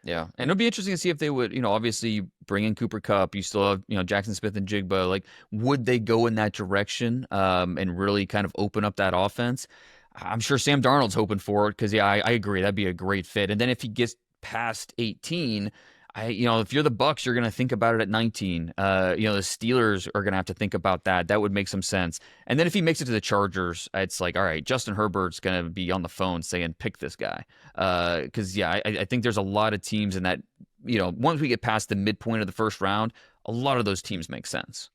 Yeah, and it'll be interesting to see if they would, obviously bring in Cooper Kupp. You still have, Jackson Smith and Jigba. Like, would they go in that direction and really kind of open up that offense? I'm sure Sam Darnold's hoping for it, because, I agree. That'd be a great fit. And then if he gets past 18, if you're the Bucs, you're going to think about it at 19. The Steelers are going to have to think about that. That would make some sense. And then if he makes it to the Chargers, it's like, all right, Justin Herbert's going to be on the phone saying, pick this guy. Because, I think there's a lot of teams in that, once we get past the midpoint of the first round, a lot of those teams make sense.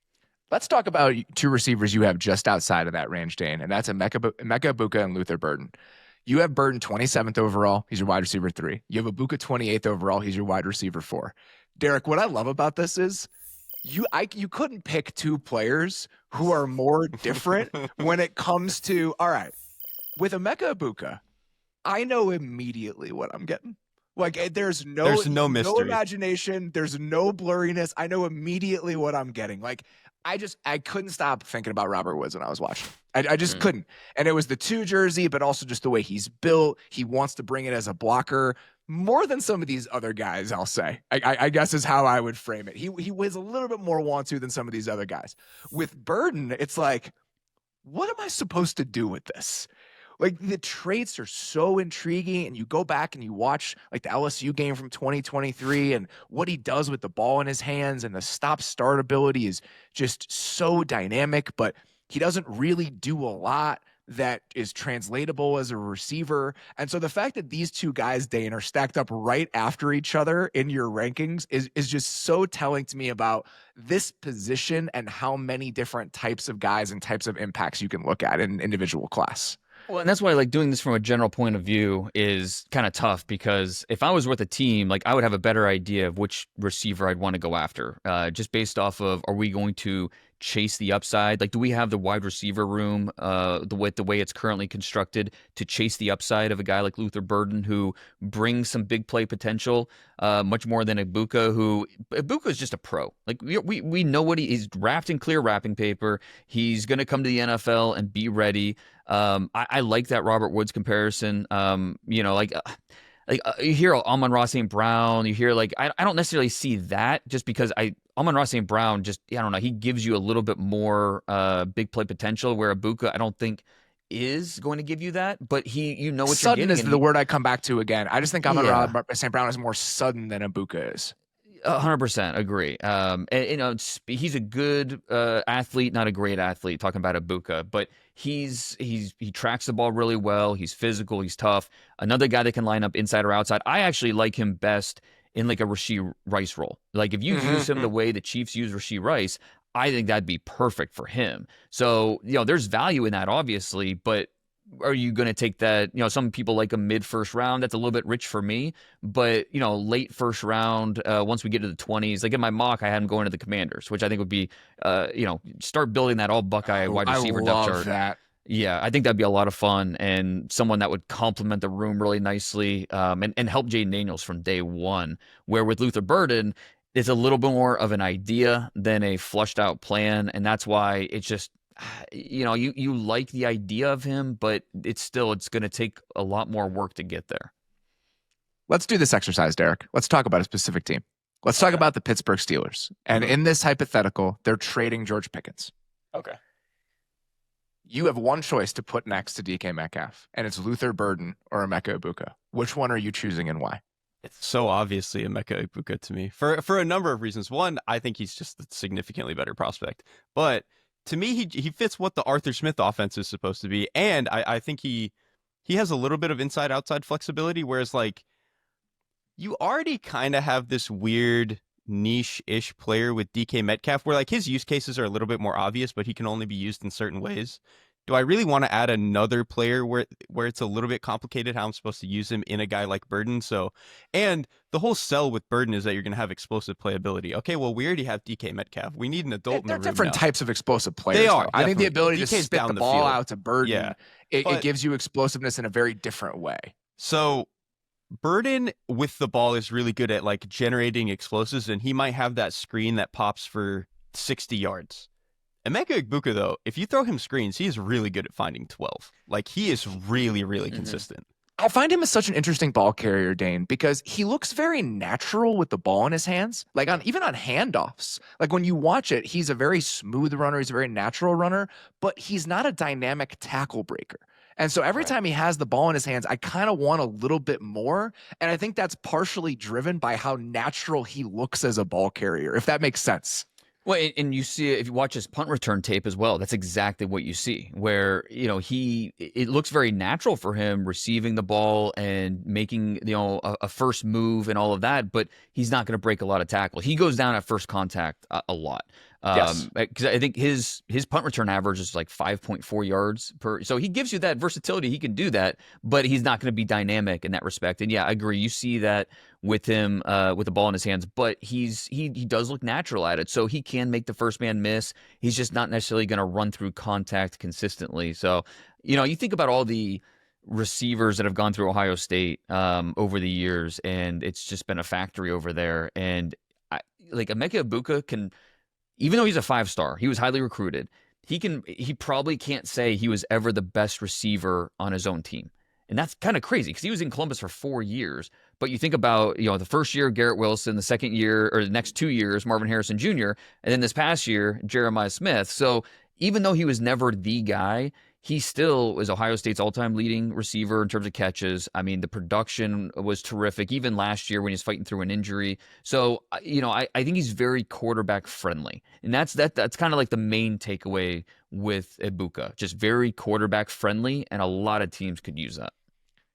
Let's talk about 2 receivers you have just outside of that range, Dane, and that's Emeka Egbuka and Luther Burden. You have Burden 27th overall. He's your wide receiver 3. You have Egbuka 28th overall. He's your wide receiver 4. Derrik, what I love about this is you couldn't pick 2 players who are more different when it comes to, all right, with Emeka Egbuka, I know immediately what I'm getting. Like, there's no mystery, no imagination. There's no blurriness. I know immediately what I'm getting. Like, I couldn't stop thinking about Robert Woods when I was watching. I just couldn't. And it was the 2 jersey, but also just the way he's built. He wants to bring it as a blocker more than some of these other guys, I'll say. I guess is how I would frame it. He was a little bit more want-to than some of these other guys. With Burden, it's like, what am I supposed to do with this? Like, the traits are so intriguing, and you go back and you watch like the LSU game from 2023 and what he does with the ball in his hands, and the stop-start ability is just so dynamic, but he doesn't really do a lot. that is translatable as a receiver. And so the fact that these two guys, Dane, are stacked up right after each other in your rankings is just so telling to me about this position and how many different types of guys and types of impacts you can look at in individual class. Well, and that's why like doing this from a general point of view is kind of tough, because if I was with a team, like I would have a better idea of which receiver I'd want to go after, just based off of, are we going to chase the upside? Like, do we have the wide receiver room, the way it's currently constructed, to chase the upside of a guy like Luther Burden, who brings some big play potential, much more than Egbuka is just a pro. Like we know what he's wrapped in clear wrapping paper. He's going to come to the NFL and be ready. I like that Robert Woods comparison. You hear Amon-Ra St. Brown, you hear I don't necessarily see that, just because Amon-Ra St. Brown I don't know, he gives you a little bit more big play potential, where Egbuka I don't think is going to give you that, but what you're getting. Sudden is the word I come back to again. I just think Amon-Ra St. Brown is more sudden than Egbuka is. 100% agree. He's a good athlete, not a great athlete, talking about Egbuka, but he tracks the ball really well. He's physical. He's tough. Another guy that can line up inside or outside. I actually like him best in like a Rashee Rice role. Like if you use him the way the Chiefs use Rashee Rice, I think that'd be perfect for him. So, there's value in that, obviously, but are you going to take that? Some people like a mid first round. That's a little bit rich for me, but late first round, once we get to the 20s, like in my mock, I had him going to the Commanders, which I think would be, start building that all Buckeye wide receiver depth chart. That. Yeah, I think that'd be a lot of fun, and someone that would complement the room really nicely, and help Jayden Daniels from day one, where with Luther Burden, it's a little bit more of an idea than a flushed out plan. And that's why it's just, you like the idea of him, but it's going to take a lot more work to get there. Let's do this exercise, Derrik. Let's talk about a specific team. Let's talk about the Pittsburgh Steelers. And in this hypothetical, they're trading George Pickens. Okay. You have one choice to put next to DK Metcalf, and it's Luther Burden or Emeka Egbuka. Which one are you choosing and why? It's so obviously Emeka Egbuka to me for a number of reasons. One, I think he's just a significantly better prospect. But to me, he fits what the Arthur Smith offense is supposed to be. And I think he has a little bit of inside-outside flexibility, whereas you already kind of have this weird niche-ish player with DK Metcalf, where his use cases are a little bit more obvious, but he can only be used in certain ways. Do I really want to add another player where it's a little bit complicated how I'm supposed to use him in a guy like Burden? So, and the whole sell with Burden is that you're going to have explosive playability. Okay, well, we already have DK Metcalf. We need an adult in the room. They're different now. Types of explosive players. They are. I think the ability DK's to spit the ball out to Burden, it gives you explosiveness in a very different way. So Burden with the ball is really good at generating explosives, and he might have that screen that pops for 60 yards. Emeka Egbuka, though, if you throw him screens, he is really good at finding 12. He is really, really consistent. I find him as such an interesting ball carrier, Dane, because he looks very natural with the ball in his hands, even on handoffs. When you watch it, he's a very smooth runner. He's a very natural runner, but he's not a dynamic tackle breaker. And so every time he has the ball in his hands, I kind of want a little bit more. And I think that's partially driven by how natural he looks as a ball carrier, if that makes sense. Well, and you see it if you watch his punt return tape as well. That's exactly what you see, where it looks very natural for him receiving the ball and making a first move and all of that. But he's not going to break a lot of tackle. He goes down at first contact a lot. Yes. Because I think his punt return average is 5.4 yards per. So he gives you that versatility. He can do that, but he's not going to be dynamic in that respect. And yeah, I agree. You see that with him with the ball in his hands, but he does look natural at it. So he can make the first man miss. He's just not necessarily going to run through contact consistently. So, you think about all the receivers that have gone through Ohio State over the years, and it's just been a factory over there. And Emeka Egbuka can, even though he's a 5-star, he was highly recruited. He probably can't say he was ever the best receiver on his own team. And that's kind of crazy because he was in Columbus for 4 years. But you think about, the first year, Garrett Wilson, the second year, or the next 2 years, Marvin Harrison Jr., and then this past year, Jeremiah Smith. So even though he was never the guy, he still was Ohio State's all-time leading receiver in terms of catches. I mean, the production was terrific, even last year when he was fighting through an injury. So, I think he's very quarterback friendly. And that's kind of like the main takeaway with Egbuka. Just very quarterback friendly, and a lot of teams could use that.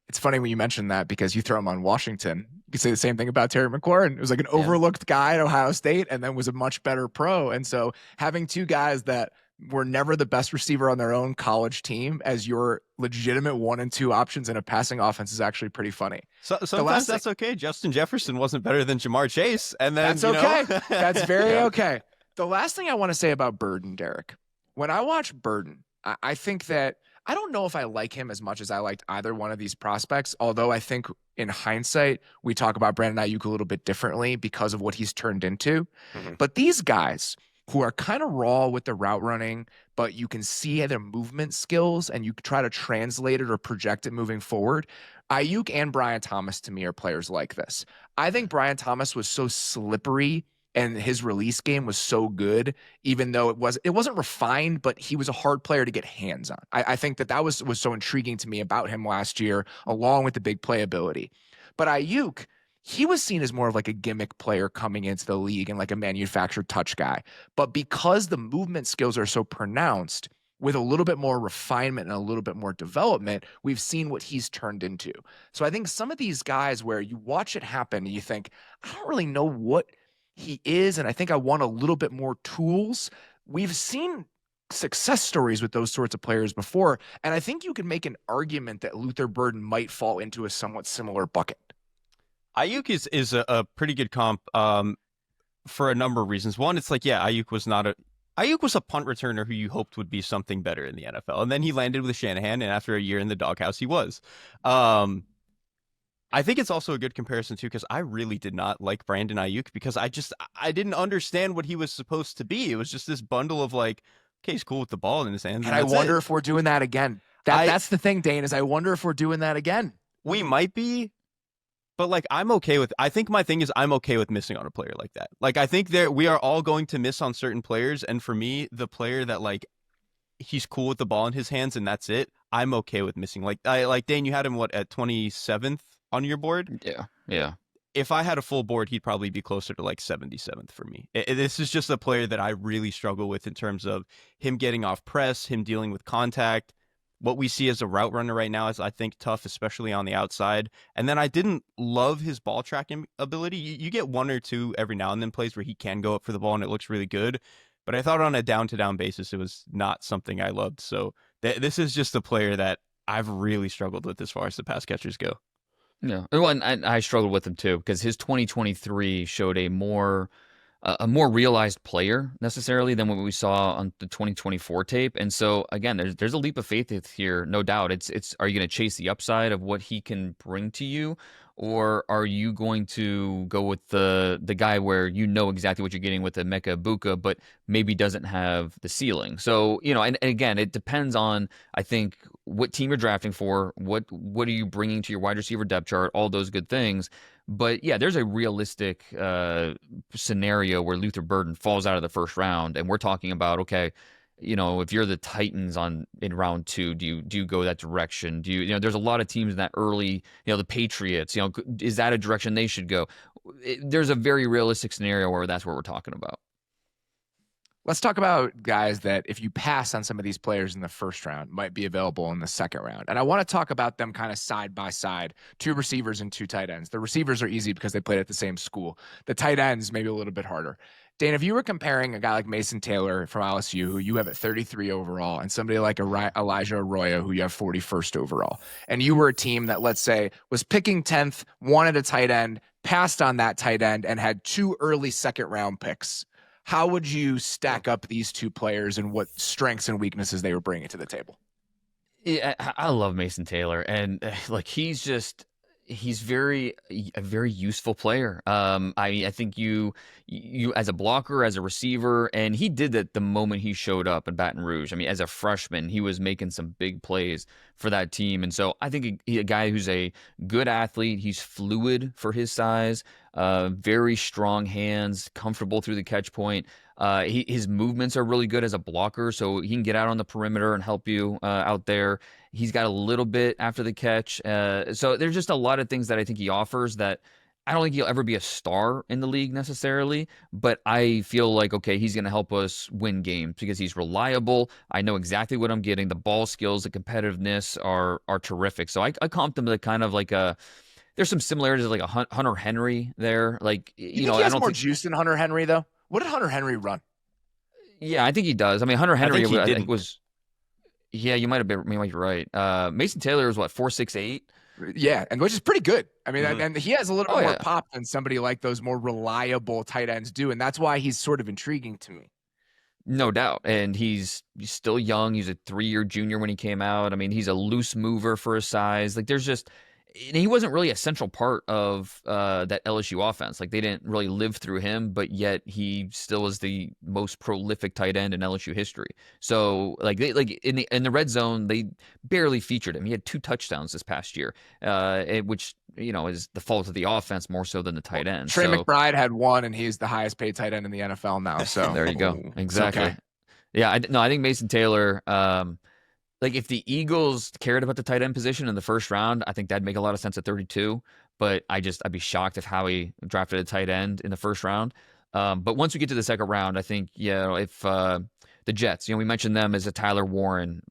It's funny when you mention that because you throw him on Washington. You could say the same thing about Terry McLaurin. It was like an overlooked guy at Ohio State and then was a much better pro. And so having two guys that were never the best receiver on their own college team as your legitimate 1 and 2 options in a passing offense is actually pretty funny. So sometimes that's okay. Justin Jefferson wasn't better than Jamar Chase. And then that's okay. That's very okay. The last thing I want to say about Burden, Derrik, when I watch Burden, I think that I don't know if I like him as much as I liked either one of these prospects, although I think in hindsight, we talk about Brandon Aiyuk a little bit differently because of what he's turned into. Mm-hmm. But these guys who are kind of raw with the route running, but you can see their movement skills and you try to translate it or project it moving forward. Aiyuk and Brian Thomas, to me, are players like this. I think Brian Thomas was so slippery and his release game was so good, even though it wasn't refined, but he was a hard player to get hands on. I think that was so intriguing to me about him last year, along with the big playability. But Aiyuk, he was seen as more of like a gimmick player coming into the league and like a manufactured touch guy. But because the movement skills are so pronounced, with a little bit more refinement and a little bit more development, we've seen what he's turned into. So I think some of these guys where you watch it happen and you think, I don't really know what he is, and I think I want a little bit more tools. We've seen success stories with those sorts of players before, and I think you can make an argument that Luther Burden might fall into a somewhat similar bucket. Aiyuk is a pretty good comp for a number of reasons. One, it's like, Aiyuk was a punt returner who you hoped would be something better in the NFL, and then he landed with Shanahan, and after a year in the doghouse, he was. I think it's also a good comparison, too, because I really did not like Brandon Aiyuk because I didn't understand what he was supposed to be. It was just this bundle of like, okay, he's cool with the ball in his hands. And I wonder if we're doing that again. That's the thing, Dane, is I wonder if we're doing that again. We might be, but like I think my thing is I'm okay with missing on a player like that. Like I think we are all going to miss on certain players. And for me, the player that like he's cool with the ball in his hands and that's it, I'm okay with missing. Like Dane, you had him at 27th? On your board? Yeah. If I had a full board, he'd probably be closer to like 77th for me. This is just a player that I really struggle with in terms of him getting off press, him dealing with contact. What we see as a route runner right now is, I think, tough, especially on the outside. And then I didn't love his ball tracking ability. You get one or two every now and then plays where he can go up for the ball and it looks really good. But I thought on a down-to-down basis, it was not something I loved. So this is just a player that I've really struggled with as far as the pass catchers go. Yeah, well, and I struggled with him too because his 2023 showed a more realized player necessarily than what we saw on the 2024 tape. And so again, there's a leap of faith here, no doubt. It's are you going to chase the upside of what he can bring to you, or are you going to go with the guy where you know exactly what you're getting with Emeka Egbuka, but maybe doesn't have the ceiling? So and again, it depends on, I think, what team you're drafting for, what are you bringing to your wide receiver depth chart, all those good things. But yeah, there's a realistic scenario where Luther Burden falls out of the first round, and we're talking about, okay, if you're the Titans in round 2, do you go that direction? There's a lot of teams in that early, the Patriots, is that a direction they should go? There's a very realistic scenario where that's what we're talking about. Let's talk about guys that if you pass on some of these players in the first round might be available in the second round. And I want to talk about them kind of side by side, 2 receivers and 2 tight ends. The receivers are easy because they played at the same school. The tight ends maybe a little bit harder. Dane, if you were comparing a guy like Mason Taylor from LSU, who you have at 33 overall, and somebody like Elijah Arroyo, who you have 41st overall, and you were a team that, let's say, was picking 10th, wanted a tight end, passed on that tight end, and had 2 early second-round picks, how would you stack up these 2 players and what strengths and weaknesses they were bringing to the table? Yeah, I love Mason Taylor, and like he's a very useful player. I think you as a blocker, as a receiver, and he did that the moment he showed up in Baton Rouge. I mean, as a freshman, he was making some big plays for that team. And so I think a guy who's a good athlete, he's fluid for his size. Very strong hands, comfortable through the catch point. His movements are really good as a blocker, so he can get out on the perimeter and help you out there. He's got a little bit after the catch. So there's just a lot of things that I think he offers that I don't think he'll ever be a star in the league necessarily, but I feel like, okay, he's going to help us win games because he's reliable. I know exactly what I'm getting. The ball skills, the competitiveness are terrific. So I comp them to kind of like there's some similarities like a Hunter Henry there. Like, you know, he has more juice than Hunter Henry though. What did Hunter Henry run? Yeah, I think he does. I mean, Hunter Henry I think was. Yeah, you might be right. Mason Taylor was what, 4'6'8"? Yeah, and which is pretty good. I mean, Mm-hmm. and he has a little bit more pop than somebody like those more reliable tight ends do, and that's why he's sort of intriguing to me. No doubt. And he's still young. He's a 3-year junior when he came out. I mean, he's a loose mover for his size. Like, there's just, and he wasn't really a central part of that LSU offense. Like, they didn't really live through him, but yet he still is the most prolific tight end in LSU history. So, like, in the red zone, they barely featured him. He had 2 touchdowns this past year, which, you know, is the fault of the offense more so than the tight end. Trey McBride had 1, and he's the highest paid tight end in the NFL now. So there you go. Exactly. Okay. Yeah. I think Mason Taylor. Like, if the Eagles cared about the tight end position in the first round, I think that'd make a lot of sense at 32. But I'd be shocked if Howie drafted a tight end in the first round. But once we get to the second round, I think, if the Jets, we mentioned them as a Tyler Warren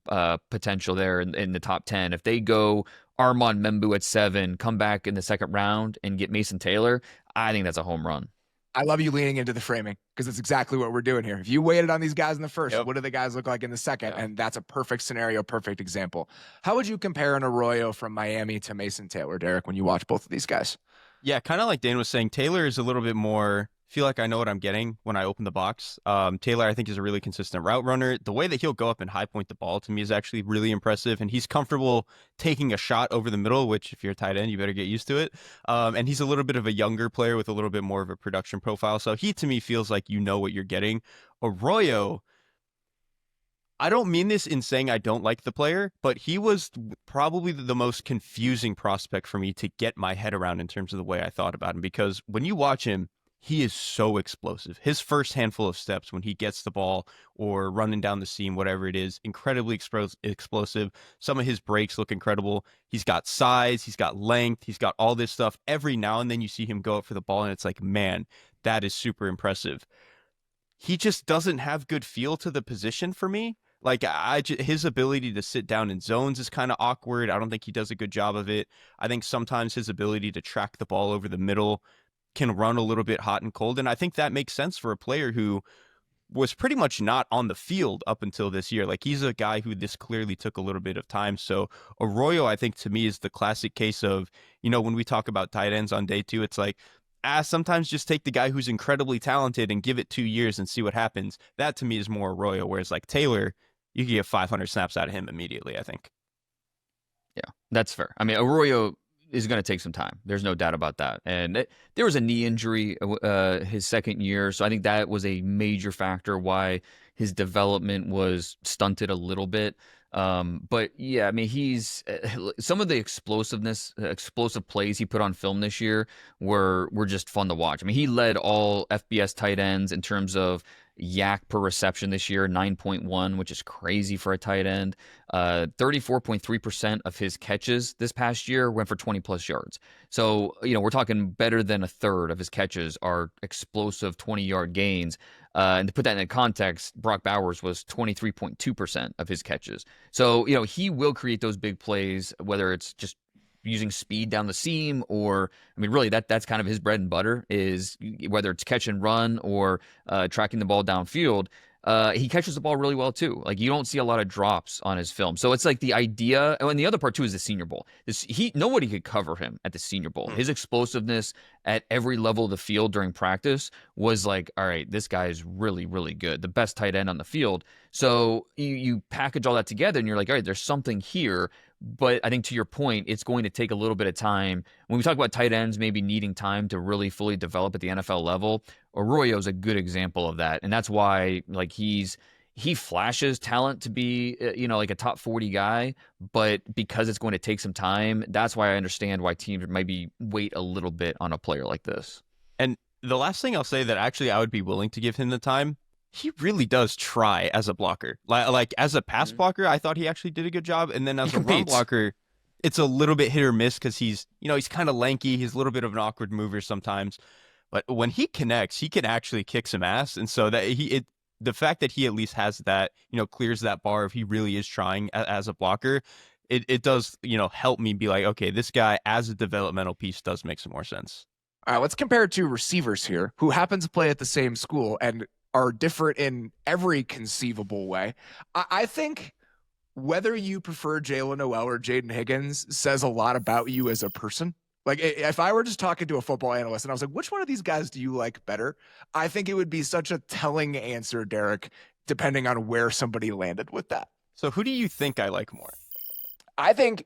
potential there in the top 10. If they go Armand Membu at 7, come back in the second round and get Mason Taylor, I think that's a home run. I love you leaning into the framing because it's exactly what we're doing here. If you waited on these guys in the first, what do the guys look like in the second? And that's a perfect scenario, perfect example. How would you compare an Arroyo from Miami to Mason Taylor, Derrik, when you watch both of these guys? Yeah, kind of like Dane was saying, Taylor is a little bit more, feel like I know what I'm getting when I open the box. Taylor, I think, is a really consistent route runner. The way that he'll go up and high point the ball to me is actually really impressive. And he's comfortable taking a shot over the middle, which if you're a tight end, you better get used to it. And he's a little bit of a younger player with a little bit more of a production profile. So he, to me, feels like you know what you're getting. Arroyo, I don't mean this in saying I don't like the player, but he was probably the most confusing prospect for me to get my head around in terms of the way I thought about him. Because when you watch him, he is so explosive. His first handful of steps when he gets the ball or running down the seam, whatever it is, incredibly explosive. Some of his breaks look incredible. He's got size, he's got length, he's got all this stuff. Every now and then you see him go up for the ball and it's like, man, that is super impressive. He just doesn't have good feel to the position for me. Like, his ability to sit down in zones is kind of awkward. I don't think he does a good job of it. I think sometimes his ability to track the ball over the middle can run a little bit hot and cold. And I think that makes sense for a player who was pretty much not on the field up until this year. Like, he's a guy who this clearly took a little bit of time. So Arroyo, I think, to me, is the classic case of, when we talk about tight ends on day 2, it's like, sometimes just take the guy who's incredibly talented and give it 2 years and see what happens. That to me is more Arroyo. Whereas like Taylor, you can get 500 snaps out of him immediately, I think. Yeah, that's fair. I mean, Arroyo is going to take some time. There's no doubt about that. And there was a knee injury his second year, so I think that was a major factor why his development was stunted a little bit. But yeah, I mean, he's some of the explosive plays he put on film this year were just fun to watch. I mean, he led all FBS tight ends in terms of yak per reception this year, 9.1, which is crazy for a tight end. 34.3% of his catches this past year went for 20 plus yards. So, we're talking better than a third of his catches are explosive 20-yard gains. And to put that in context, Brock Bowers was 23.2% of his catches. So, he will create those big plays, whether it's just using speed down the seam or, I mean, really that's kind of his bread and butter, is whether it's catch and run or tracking the ball downfield. He catches the ball really well too. Like, you don't see a lot of drops on his film. So it's like the idea, and the other part too is the Senior Bowl. Nobody could cover him at the Senior Bowl. His explosiveness at every level of the field during practice was like, all right, this guy is really, really good. The best tight end on the field. So you package all that together and you're like, all right, there's something here. But I think to your point, it's going to take a little bit of time. When we talk about tight ends maybe needing time to really fully develop at the NFL level, Arroyo is a good example of that. And that's why, like, he flashes talent to be, like a top 40 guy, but because it's going to take some time, that's why I understand why teams maybe wait a little bit on a player like this. And the last thing I'll say that actually I would be willing to give him the time, he really does try as a blocker. Like as a pass blocker, I thought he actually did a good job. And then as a run blocker, it's a little bit hit or miss because he's kind of lanky. He's a little bit of an awkward mover sometimes. But when he connects, he can actually kick some ass. And so that the fact that he at least has that, clears that bar if he really is trying as a blocker, it does, help me be like, okay, this guy as a developmental piece does make some more sense. All right, let's compare it to receivers here who happen to play at the same school and are different in every conceivable way. I think whether you prefer Jalen Noel or Jayden Higgins says a lot about you as a person. Like, if I were just talking to a football analyst and I was like, which one of these guys do you like better? I think it would be such a telling answer, Derrik, depending on where somebody landed with that. So who do you think I like more? I think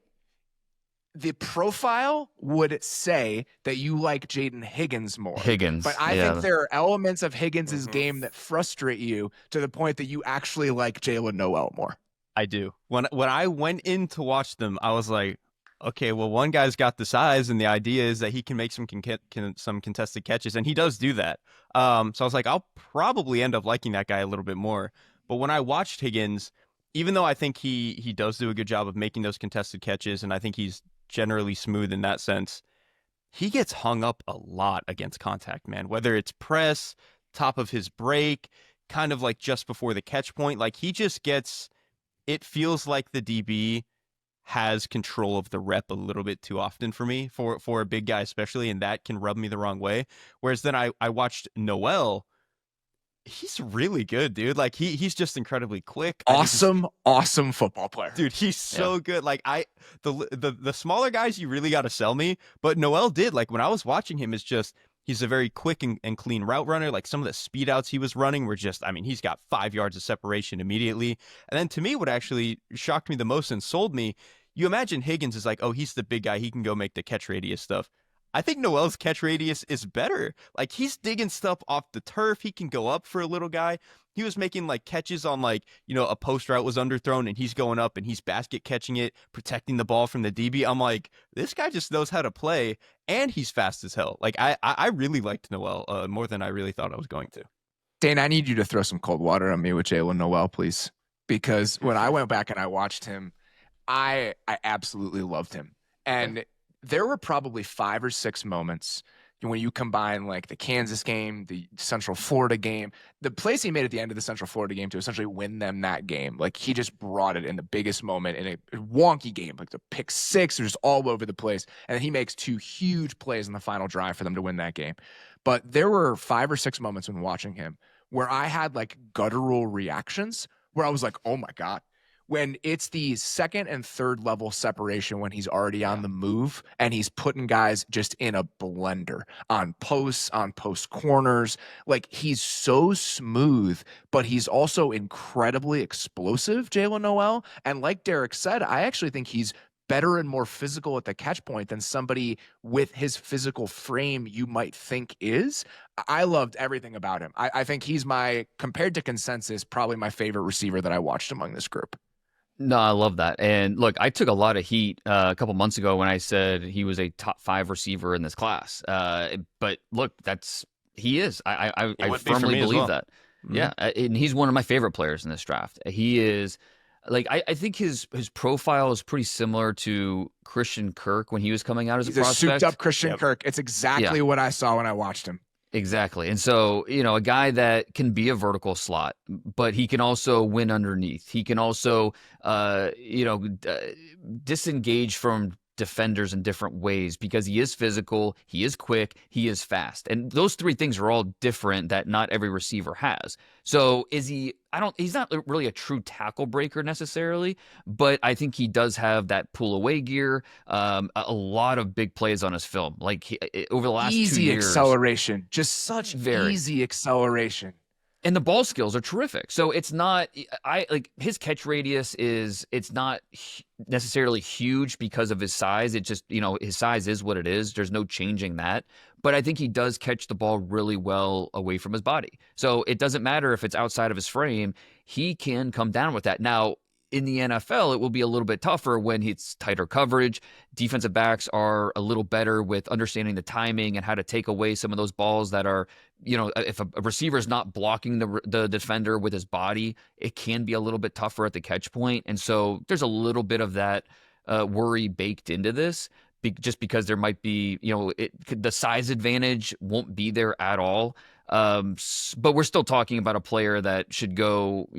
the profile would say that you like Jayden Higgins more. But I think there are elements of Higgins' game that frustrate you to the point that you actually like Jalen Noel more. I do. When I went in to watch them, I was like, okay, well, one guy's got the size, and the idea is that he can make some contested catches, and he does do that. So I was like, I'll probably end up liking that guy a little bit more. But when I watched Higgins, even though I think he does do a good job of making those contested catches, and I think he's generally smooth in that sense, he gets hung up a lot against contact, man. Whether it's press, top of his break, kind of like just before the catch point, like he just gets, it feels like the DB has control of the rep a little bit too often for me, for a big guy especially, and that can rub me the wrong way. Whereas then I watched Noel. He's really good, dude. Like he's just incredibly quick. Awesome football player. Dude, he's so good. Like the smaller guys, you really got to sell me. But Noel did. Like when I was watching him, he's a very quick and clean route runner. Like some of the speed outs he was running were just, I mean, he's got 5 yards of separation immediately. And then to me, what actually shocked me the most and sold me, you imagine Higgins is like, oh, he's the big guy. He can go make the catch radius stuff. I think Noel's catch radius is better. Like he's digging stuff off the turf. He can go up for a little guy. He was making like catches on like, a post route was underthrown and he's going up and he's basket catching it, protecting the ball from the DB. I'm like, this guy just knows how to play and he's fast as hell. Like I really liked Noel more than I really thought I was going to. Dane, I need you to throw some cold water on me with Jalen Noel, please. Because when I went back and I watched him, I absolutely loved him. And there were probably 5 or 6 moments when you combine like the Kansas game, the Central Florida game, the plays he made at the end of the Central Florida game to essentially win them that game. Like he just brought it in the biggest moment in a wonky game, like the pick 6, just all over the place. And then he makes 2 huge plays in the final drive for them to win that game. But there were 5 or 6 moments when watching him where I had like guttural reactions where I was like, oh my God. When it's the second and third level separation when he's already on the move and he's putting guys just in a blender on posts, on post corners. Like he's so smooth, but he's also incredibly explosive, Jalen Noel. And like Derrik said, I actually think he's better and more physical at the catch point than somebody with his physical frame you might think is. I loved everything about him. I think he's compared to consensus, probably my favorite receiver that I watched among this group. No, I love that. And look, I took a lot of heat a couple months ago when I said he was a top 5 receiver in this class. But look, he is. I firmly believe that. Mm-hmm. Yeah, and he's one of my favorite players in this draft. He is. Like I think his profile is pretty similar to Christian Kirk when he was coming out as a prospect. He's a souped-up Christian Kirk. It's exactly what I saw when I watched him. Exactly. And so, a guy that can be a vertical slot, but he can also win underneath. He can also, disengage from defenders in different ways because he is physical, he is quick, he is fast. And those 3 things are all different that not every receiver has. So he's not really a true tackle breaker necessarily, but I think he does have that pull away gear, a lot of big plays on his film. Like over the last 2 years. Easy acceleration, just such easy acceleration. And the ball skills are terrific. So it's not, his catch radius it's not necessarily huge because of his size. It just, his size is what it is. There's no changing that. But I think he does catch the ball really well away from his body. So it doesn't matter if it's outside of his frame. He can come down with that. Now, in the NFL, it will be a little bit tougher when it's tighter coverage. Defensive backs are a little better with understanding the timing and how to take away some of those balls that are, if a receiver is not blocking the defender with his body, it can be a little bit tougher at the catch point. And so there's a little bit of that worry baked into this, just because there might be, the size advantage won't be there at all. But we're still talking about a player that should go,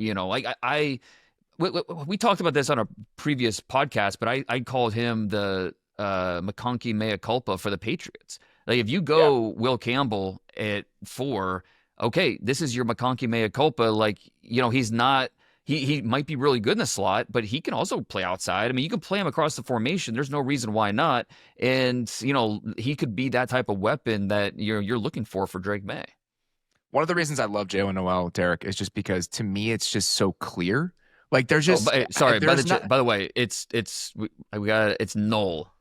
we talked about this on a previous podcast, but I called him the McConkey mea culpa for the Patriots. Like, if you go Will Campbell at 4, okay, this is your McConkey mea culpa. Like, he's not. He might be really good in the slot, but he can also play outside. I mean, you can play him across the formation. There's no reason why not. And, he could be that type of weapon that you're looking for Drake May. One of the reasons I love Jalen Noel, Derrik, is just because to me it's just so clear. Like, there's just by the way, it's Noel.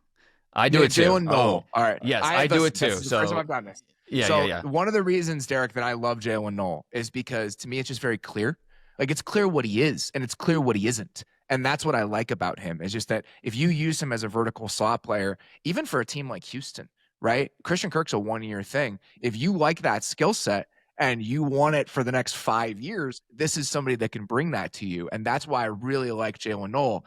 I do it too. Jalen Noel. All right. Yes, I do it too. This is the first time I've done this. Yeah. One of the reasons, Derrik, that I love Jalen Noel is because to me it's just very clear. Like, it's clear what he is and it's clear what he isn't. And that's what I like about him, is just that if you use him as a vertical slot player, even for a team like Houston, right? Christian Kirk's a 1-year thing. If you like that skill set and you want it for the next 5 years, this is somebody that can bring that to you. And that's why I really like Jalen Noel.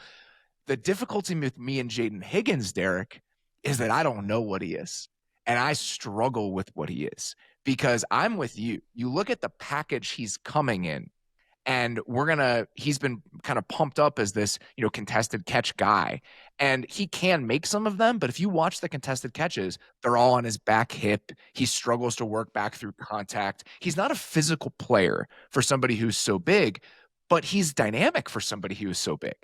The difficulty with me and Jayden Higgins, Derrik, is that I don't know what he is. And I struggle with what he is, because I'm with you. You look at the package he's coming in, and he's been kind of pumped up as this, contested catch guy. And he can make some of them, but if you watch the contested catches, they're all on his back hip. He struggles to work back through contact. He's not a physical player for somebody who's so big, but he's dynamic for somebody who is so big.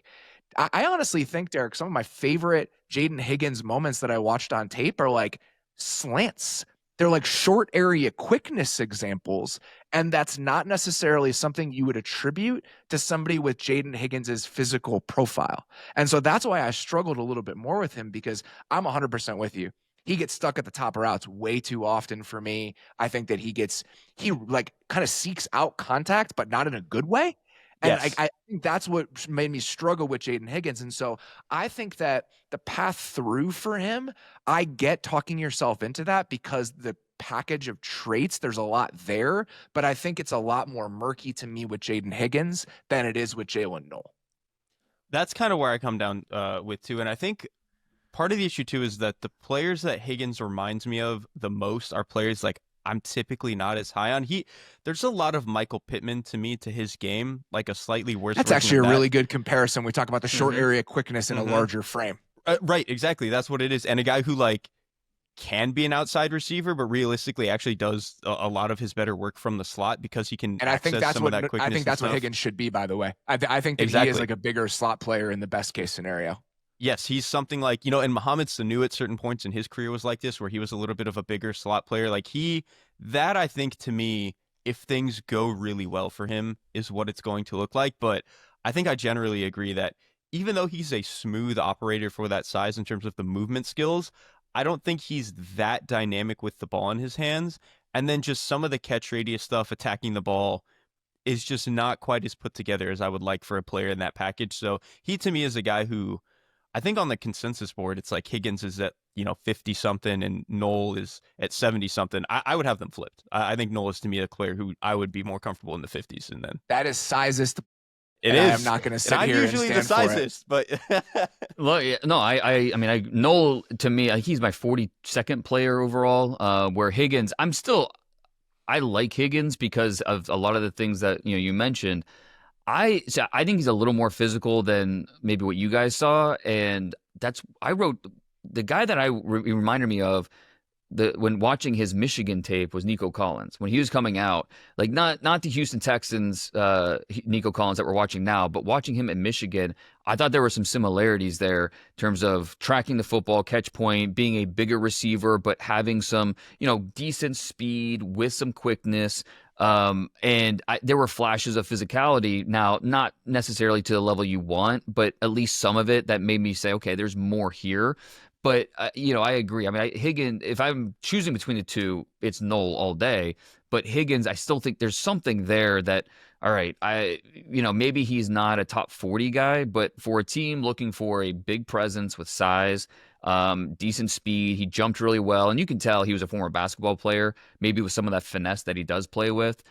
I honestly think, Derrik, some of my favorite Jayden Higgins moments that I watched on tape are like slants. They're like short area quickness examples, and that's not necessarily something you would attribute to somebody with Jayden Higgins' physical profile. And so that's why I struggled a little bit more with him, because I'm 100% with you. He gets stuck at the top of routes way too often for me. I think that he like kind of seeks out contact, but not in a good way. And yes. I think that's what made me struggle with Jayden Higgins. And so I think that the path through for him, I get talking yourself into that, because the package of traits, there's a lot there, but I think it's a lot more murky to me with Jayden Higgins than it is with Jalen Noel. That's kind of where I come down with too. And I think part of the issue too is that the players that Higgins reminds me of the most are players like I'm typically not as high on. There's a lot of Michael Pittman to me, to his game, like a slightly worse. That's actually a really good comparison. We talk about the short area quickness in a larger frame. Right, exactly. That's what it is. And a guy who like can be an outside receiver, but realistically actually does a lot of his better work from the slot, because he can. And I think that's what Higgins should be. By the way, I think that he is like a bigger slot player in the best case scenario. Yes, he's something like, and Mohamed Sanu at certain points in his career was like this, where he was a little bit of a bigger slot player. Like that I think to me, if things go really well for him, is what it's going to look like. But I think I generally agree that even though he's a smooth operator for that size in terms of the movement skills, I don't think he's that dynamic with the ball in his hands. And then just some of the catch radius stuff, attacking the ball, is just not quite as put together as I would like for a player in that package. So he to me is a guy who, I think on the consensus board, it's like Higgins is at 50 something and Noel is at 70 something. I would have them flipped. I think Noel is to me a player who I would be more comfortable in the 50s. And then that is sizest. It is. I'm not going to sit here and stand for it. I'm usually the sizest, but well, yeah, no, I Noel to me, he's my 42nd player overall. Where Higgins, I like Higgins because of a lot of the things that you mentioned. I think he's a little more physical than maybe what you guys saw, and I wrote the guy that reminded me of when watching his Michigan tape was Nico Collins when he was coming out, like not the Houston Texans Nico Collins that we're watching now, but watching him in Michigan, I thought there were some similarities there in terms of tracking the football, catch point, being a bigger receiver, but having some decent speed with some quickness. And there were flashes of physicality. Now, not necessarily to the level you want, but at least some of it that made me say, okay, there's more here. But I agree. I mean, Higgins. If I'm choosing between the two, it's Noel all day. But Higgins, I still think there's something there that. All right, maybe he's not a top 40 guy, but for a team looking for a big presence with size, decent speed, he jumped really well, and you can tell he was a former basketball player. Maybe with some of that finesse that he does play with.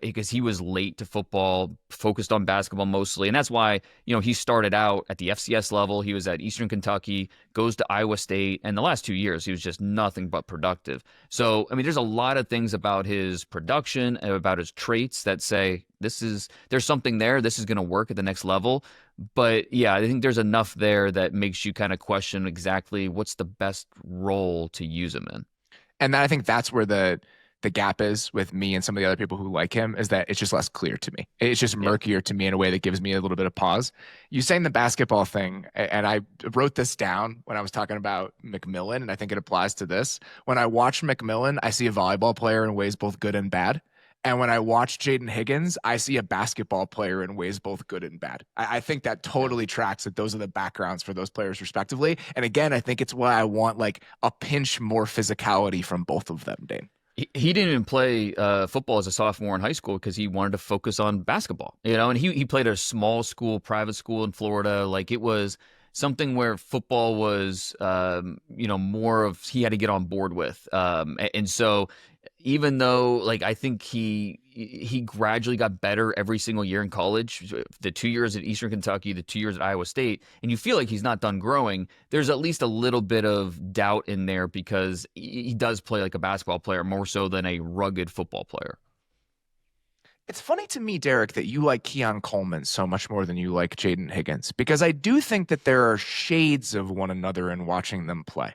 Because he was late to football, focused on basketball mostly. And that's why, he started out at the FCS level. He was at Eastern Kentucky, goes to Iowa State, and the last 2 years, he was just nothing but productive. So, I mean, there's a lot of things about his production and about his traits that say there's something there. This is going to work at the next level. But yeah, I think there's enough there that makes you kind of question exactly what's the best role to use him in. And I think that's where the gap is with me and some of the other people who like him, is that it's just less clear to me. It's just murkier to me in a way that gives me a little bit of pause. You saying the basketball thing, and I wrote this down when I was talking about McMillan, and I think it applies to this. When I watch McMillan, I see a volleyball player in ways both good and bad. And when I watch Jayden Higgins, I see a basketball player in ways both good and bad. I think that totally tracks that those are the backgrounds for those players respectively. And again, I think it's why I want like a pinch more physicality from both of them, Dane. He didn't even play football as a sophomore in high school because he wanted to focus on basketball, and he played at a small school, private school in Florida. Like it was something where football was, more of he had to get on board with. And so even though like I think he gradually got better every single year in college, the 2 years at Eastern Kentucky, the 2 years at Iowa State, and you feel like he's not done growing, there's at least a little bit of doubt in there because he does play like a basketball player more so than a rugged football player. It's funny to me, Derrik, that you like Keon Coleman so much more than you like Jayden Higgins, because I do think that there are shades of one another in watching them play.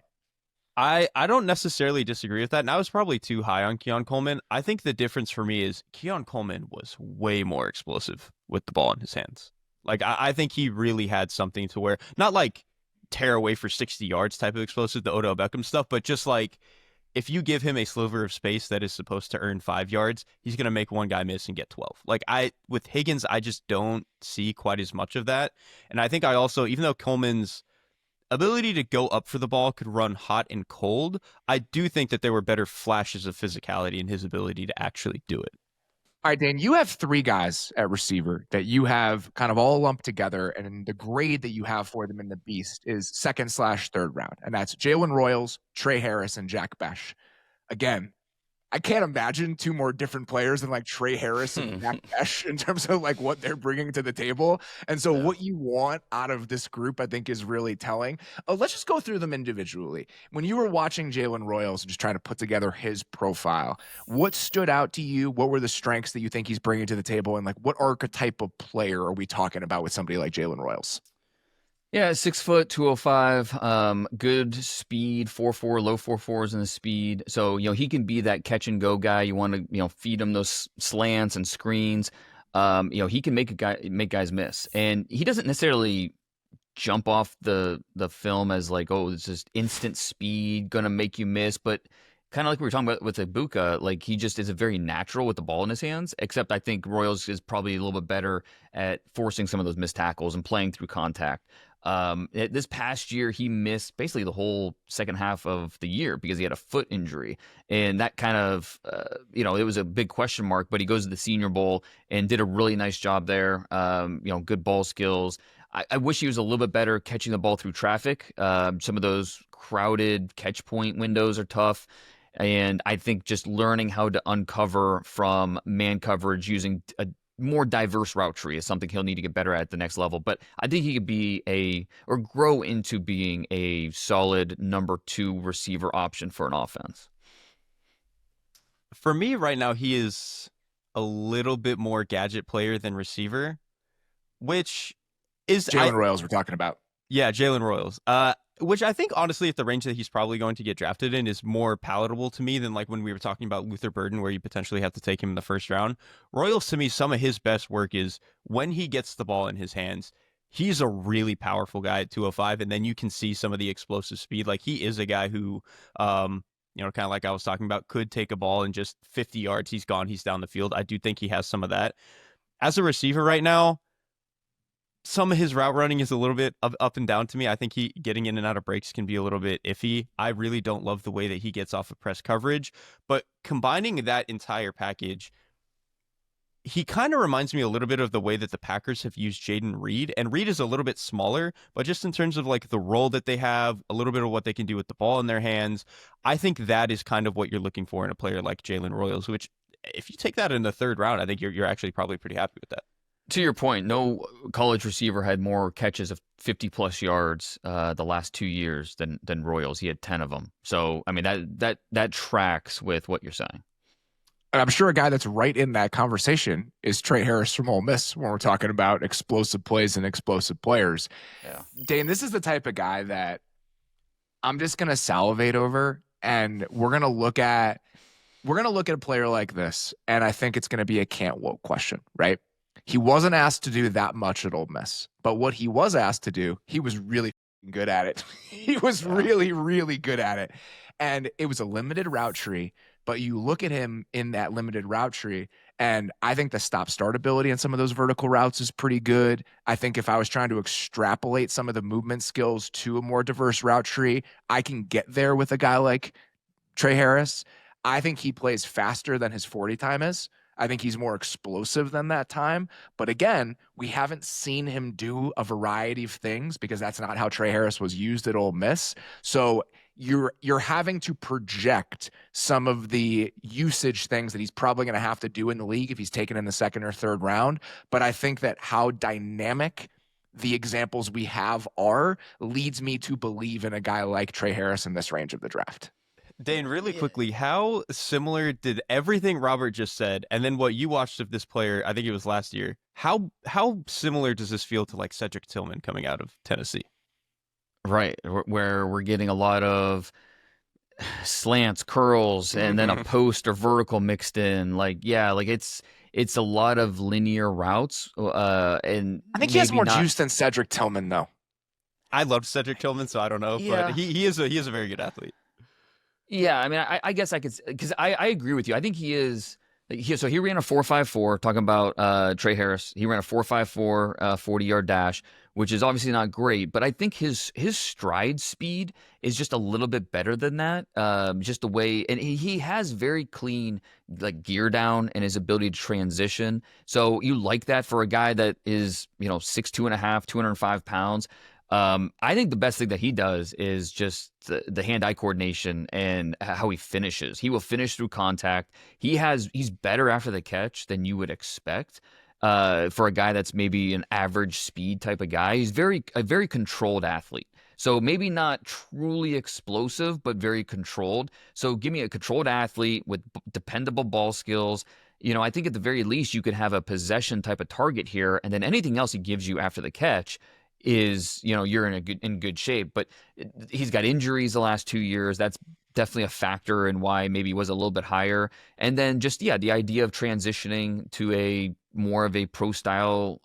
I don't necessarily disagree with that, and I was probably too high on Keon Coleman. I think the difference for me is Keon Coleman was way more explosive with the ball in his hands. Like, I think he really had something to where, not like tear away for 60 yards type of explosive, the Odell Beckham stuff, but just like, if you give him a sliver of space that is supposed to earn 5 yards, he's going to make one guy miss and get 12. Like, with Higgins, I just don't see quite as much of that. And I think I also, even though Coleman's ability to go up for the ball could run hot and cold, I do think that there were better flashes of physicality in his ability to actually do it. All right, Dane, you have 3 guys at receiver that you have kind of all lumped together, and the grade that you have for them in the Beast is 2nd/3rd round. And that's Jalen Royals, Tre Harris, and Jack Bech. Again, I can't imagine 2 more different players than like Tre Harris and Jack Bech in terms of like what they're bringing to the table. And so what you want out of this group, I think, is really telling. Let's just go through them individually. When you were watching Jalen Royals and just trying to put together his profile, what stood out to you? What were the strengths that you think he's bringing to the table? And like, what archetype of player are we talking about with somebody like Jalen Royals? Yeah, 6 foot, 205, good speed, 4.4, low 4.4s in the speed. So, he can be that catch and go guy. You want to, feed him those slants and screens. He can make guys miss. And he doesn't necessarily jump off the film as like, oh, it's just instant speed, gonna make you miss. But kind of like we were talking about with Egbuka, like he just is a very natural with the ball in his hands, except I think Royals is probably a little bit better at forcing some of those missed tackles and playing through contact. This past year, he missed basically the whole second half of the year because he had a foot injury. And that kind of, it was a big question mark, but he goes to the Senior Bowl and did a really nice job there. Good ball skills. I wish he was a little bit better catching the ball through traffic. Some of those crowded catch point windows are tough. And I think just learning how to uncover from man coverage using a more diverse route tree is something he'll need to get better at the next level. But I think he could grow into being a solid number 2 receiver option for an offense. For me right now, he is a little bit more gadget player than receiver, which is Jalen Royals we're talking about. Yeah, Jalen Royals. Which I think, honestly, at the range that he's probably going to get drafted in is more palatable to me than like when we were talking about Luther Burden, where you potentially have to take him in the first round. Royals, to me, some of his best work is when he gets the ball in his hands. He's a really powerful guy at 205, and then you can see some of the explosive speed. Like, he is a guy who, kind of like I was talking about, could take a ball in just 50 yards. He's gone. He's down the field. I do think he has some of that. As a receiver right now, some of his route running is a little bit up and down to me. I think he getting in and out of breaks can be a little bit iffy. I really don't love the way that he gets off of press coverage, but combining that entire package, he kind of reminds me a little bit of the way that the Packers have used Jayden Reed. And Reed is a little bit smaller, but just in terms of like the role that they have, a little bit of what they can do with the ball in their hands, I think that is kind of what you're looking for in a player like Jalen Royals, which if you take that in the third round, I think you're actually probably pretty happy with that. To your point, no college receiver had more catches of 50-plus yards the last 2 years than Royals. He had 10 of them. So, I mean, that tracks with what you're saying. And I'm sure a guy that's right in that conversation is Tre Harris from Ole Miss when we're talking about explosive plays and explosive players. Yeah. Dane, this is the type of guy that I'm just going to salivate over, and we're going to look at a player like this, and I think it's going to be a can't woke question, right? He wasn't asked to do that much at Ole Miss, but what he was asked to do, he was really good at it. He was really, really good at it. And it was a limited route tree, but you look at him in that limited route tree, and I think the stop-start ability on some of those vertical routes is pretty good. I think if I was trying to extrapolate some of the movement skills to a more diverse route tree, I can get there with a guy like Tre Harris. I think he plays faster than his 40 time is. I think he's more explosive than that time. But again, we haven't seen him do a variety of things because that's not how Tre Harris was used at Ole Miss. So you're having to project some of the usage things that he's probably going to have to do in the league if he's taken in the second or third round. But I think that how dynamic the examples we have are leads me to believe in a guy like Tre Harris in this range of the draft. Dane, really quickly, how similar did everything Robert just said, and then what you watched of this player, I think it was last year, how similar does this feel to like Cedric Tillman coming out of Tennessee? Right, where we're getting a lot of slants, curls, and then a post or vertical mixed in. Like, yeah, like it's a lot of linear routes. And I think he has more juice than Cedric Tillman, though. I loved Cedric Tillman, so I don't know, but he is a very good athlete. Yeah, I mean, I guess I could, because I agree with you. I think he is. So he ran a 4.54. Talking about Tre Harris, he ran a 4.54 40-yard dash, which is obviously not great. But I think his stride speed is just a little bit better than that. Just the way, and he has very clean like gear down and his ability to transition. So you like that for a guy that is 6'2.5", 205 pounds. I think the best thing that he does is just the hand-eye coordination and how he finishes. He will finish through contact. He's better after the catch than you would expect for a guy that's maybe an average speed type of guy. He's a very controlled athlete. So maybe not truly explosive, but very controlled. So give me a controlled athlete with dependable ball skills. I think at the very least you could have a possession type of target here, and then anything else he gives you after the catch is, you're in good shape. But he's got injuries the last 2 years. That's definitely a factor in why maybe he was a little bit higher. And then just, the idea of transitioning to a more of a pro style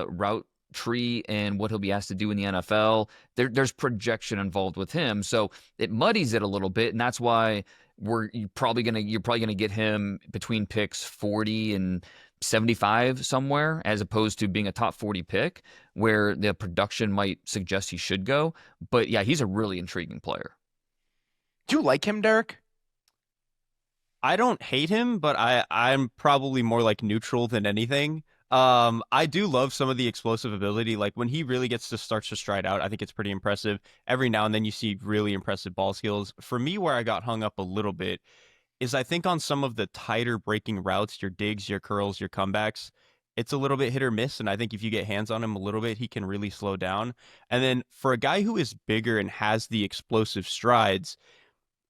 route tree and what he'll be asked to do in the NFL, there's projection involved with him. So it muddies it a little bit. And that's why you're probably gonna get him between picks 40 and 75 somewhere, as opposed to being a top 40 pick where the production might suggest he should go. But yeah, he's a really intriguing player. Do you like him, Derrik? I don't hate him, but I'm probably more like neutral than anything. I do love some of the explosive ability. Like when he really starts to stride out, I think it's pretty impressive. Every now and then you see really impressive ball skills. For me, where I got hung up a little bit is I think on some of the tighter breaking routes, your digs, your curls, your comebacks, it's a little bit hit or miss. And I think if you get hands on him a little bit, he can really slow down. And then for a guy who is bigger and has the explosive strides,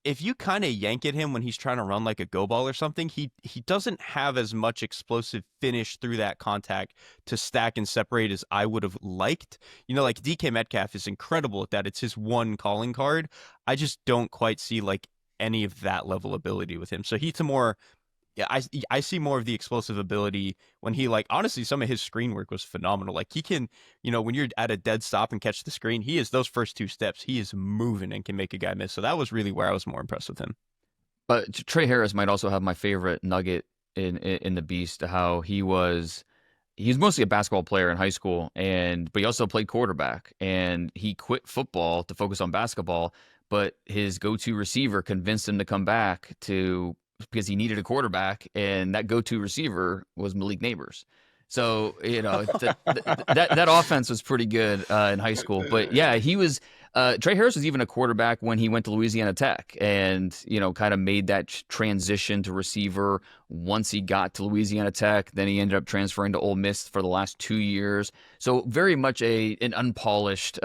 if you kind of yank at him when he's trying to run like a go ball or something, he doesn't have as much explosive finish through that contact to stack and separate as I would have liked. Like DK Metcalf is incredible at that. It's his one calling card. I just don't quite see like any of that level ability with him. So he's I see more of the explosive ability when he, like, honestly, some of his screen work was phenomenal. Like he can, when you're at a dead stop and catch the screen, those first 2 steps, he is moving and can make a guy miss. So that was really where I was more impressed with him. But Tre Harris might also have my favorite nugget in the beast, how he was he was mostly a basketball player in high school, but he also played quarterback, and he quit football to focus on basketball. But his go-to receiver convinced him to come back because he needed a quarterback, and that go-to receiver was Malik Neighbors. So that offense was pretty good in high school. But yeah, he was. Tre Harris was even a quarterback when he went to Louisiana Tech, and kind of made that transition to receiver once he got to Louisiana Tech. Then he ended up transferring to Ole Miss for the last 2 years. So very much an unpolished